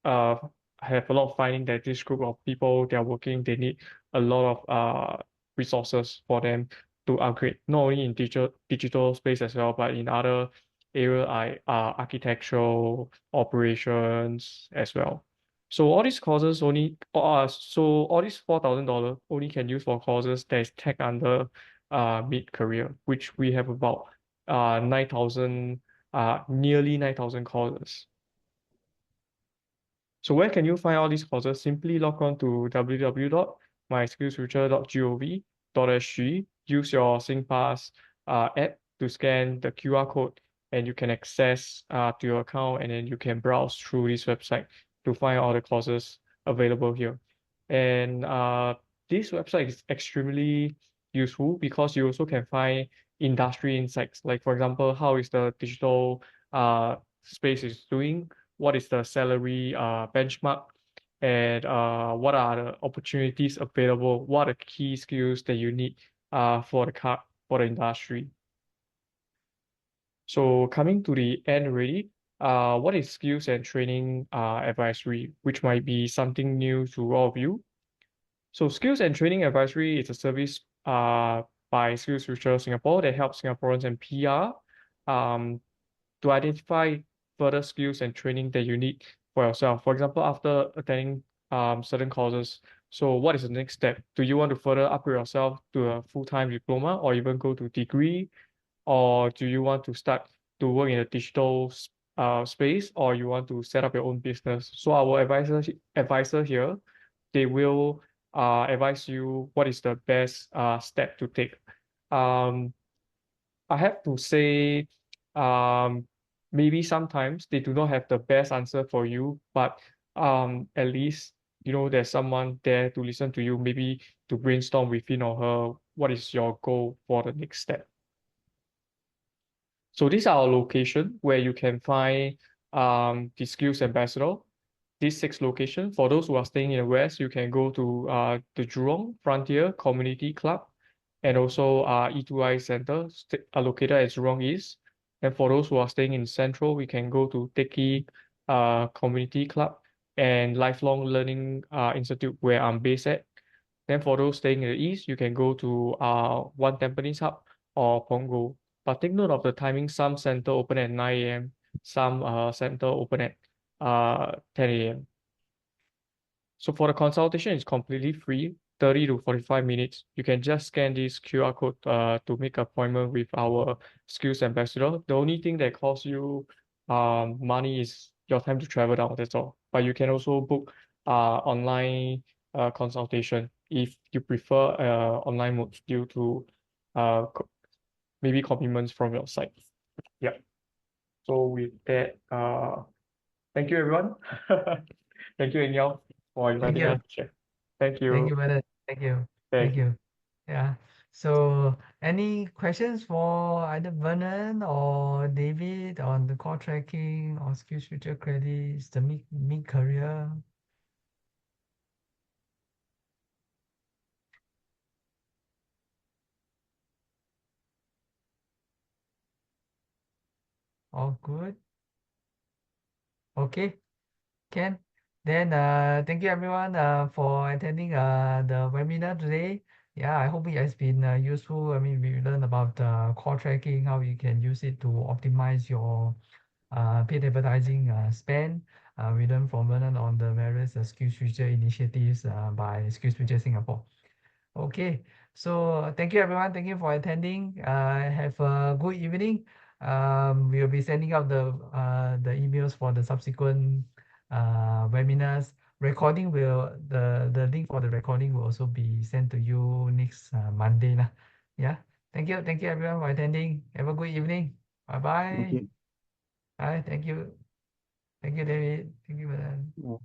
have a lot of finding that this group of people they are working, they need a lot of resources for them to upgrade, not only in digital space as well, but in other area like architectural operations as well. So all these courses only so all these $4,000 only can use for courses that is tech under mid-career, which we have about 9,000 nearly 9,000 courses. So where can you find all these courses? Simply log on to www.myskillsfuture.gov.sg. Use your SingPass app to scan the QR code, and you can access to your account, and then you can browse through this website to find all the courses available here. And this website is extremely useful because you also can find industry insights. Like for example, how is the digital space is doing? What is the salary benchmark, and what are the opportunities available, what are the key skills that you need for the industry. So coming to the end already, what is skills and training advisory, which might be something new to all of you. So skills and training advisory is a service by SkillsFuture Singapore that helps Singaporeans and PR to identify further skills and training that you need for yourself. For example, after attending certain courses, so what is the next step? Do you want to further upgrade yourself to a full-time diploma or even go to degree? Or do you want to start to work in a digital space, or you want to set up your own business? So our advisor here, they will advise you what is the best step to take. I have to say, maybe sometimes they do not have the best answer for you, but at least there's someone there to listen to you, maybe to brainstorm with him or her what is your goal for the next step. So these are our location where you can find the skills ambassador. These 6 locations. For those who are staying in the west, you can go to the Jurong Frontier Community Club, and also E2I Center located at Jurong East. And for those who are staying in Central, we can go to Teki Community Club and Lifelong Learning Institute, where I'm based at. Then for those staying in the East, you can go to One Tampines Hub or Punggol. But take note of the timing. Some center open at 9 a.m., some center open at 10 a.m. So for the consultation, it's completely free, 30 to 45 minutes. You can just scan this QR code to make appointment with our skills ambassador. The only thing that costs you money is your time to travel down, that's all. But you can also book online consultation if you prefer online mode due to maybe commitments from your side. Yeah. So with that, thank you everyone. Thank you, Anyao, for inviting you. us to share. Thank you. Thank you, brother. Thank you. Thank Thank you. Yeah. So any questions for either Vernon or David on the core tracking or SkillsFuture credits, the mid-career? All good? Okay, Ken. Then thank you everyone for attending the webinar today. Yeah, I hope it has been useful. I mean, we learned about core tracking, how you can use it to optimize your paid advertising spend. We learned from Vernon on the various SkillsFuture initiatives by SkillsFuture Singapore. Okay, so thank you everyone. Thank you for attending. Have a good evening. We will be sending out the emails for the subsequent webinars. Recording the link for the recording will also be sent to you next Monday lah. Yeah. Thank you everyone for attending. Have a good evening. Bye Thank bye. you. Bye. Thank you. Thank you, David. Thank you, Madan. Yeah.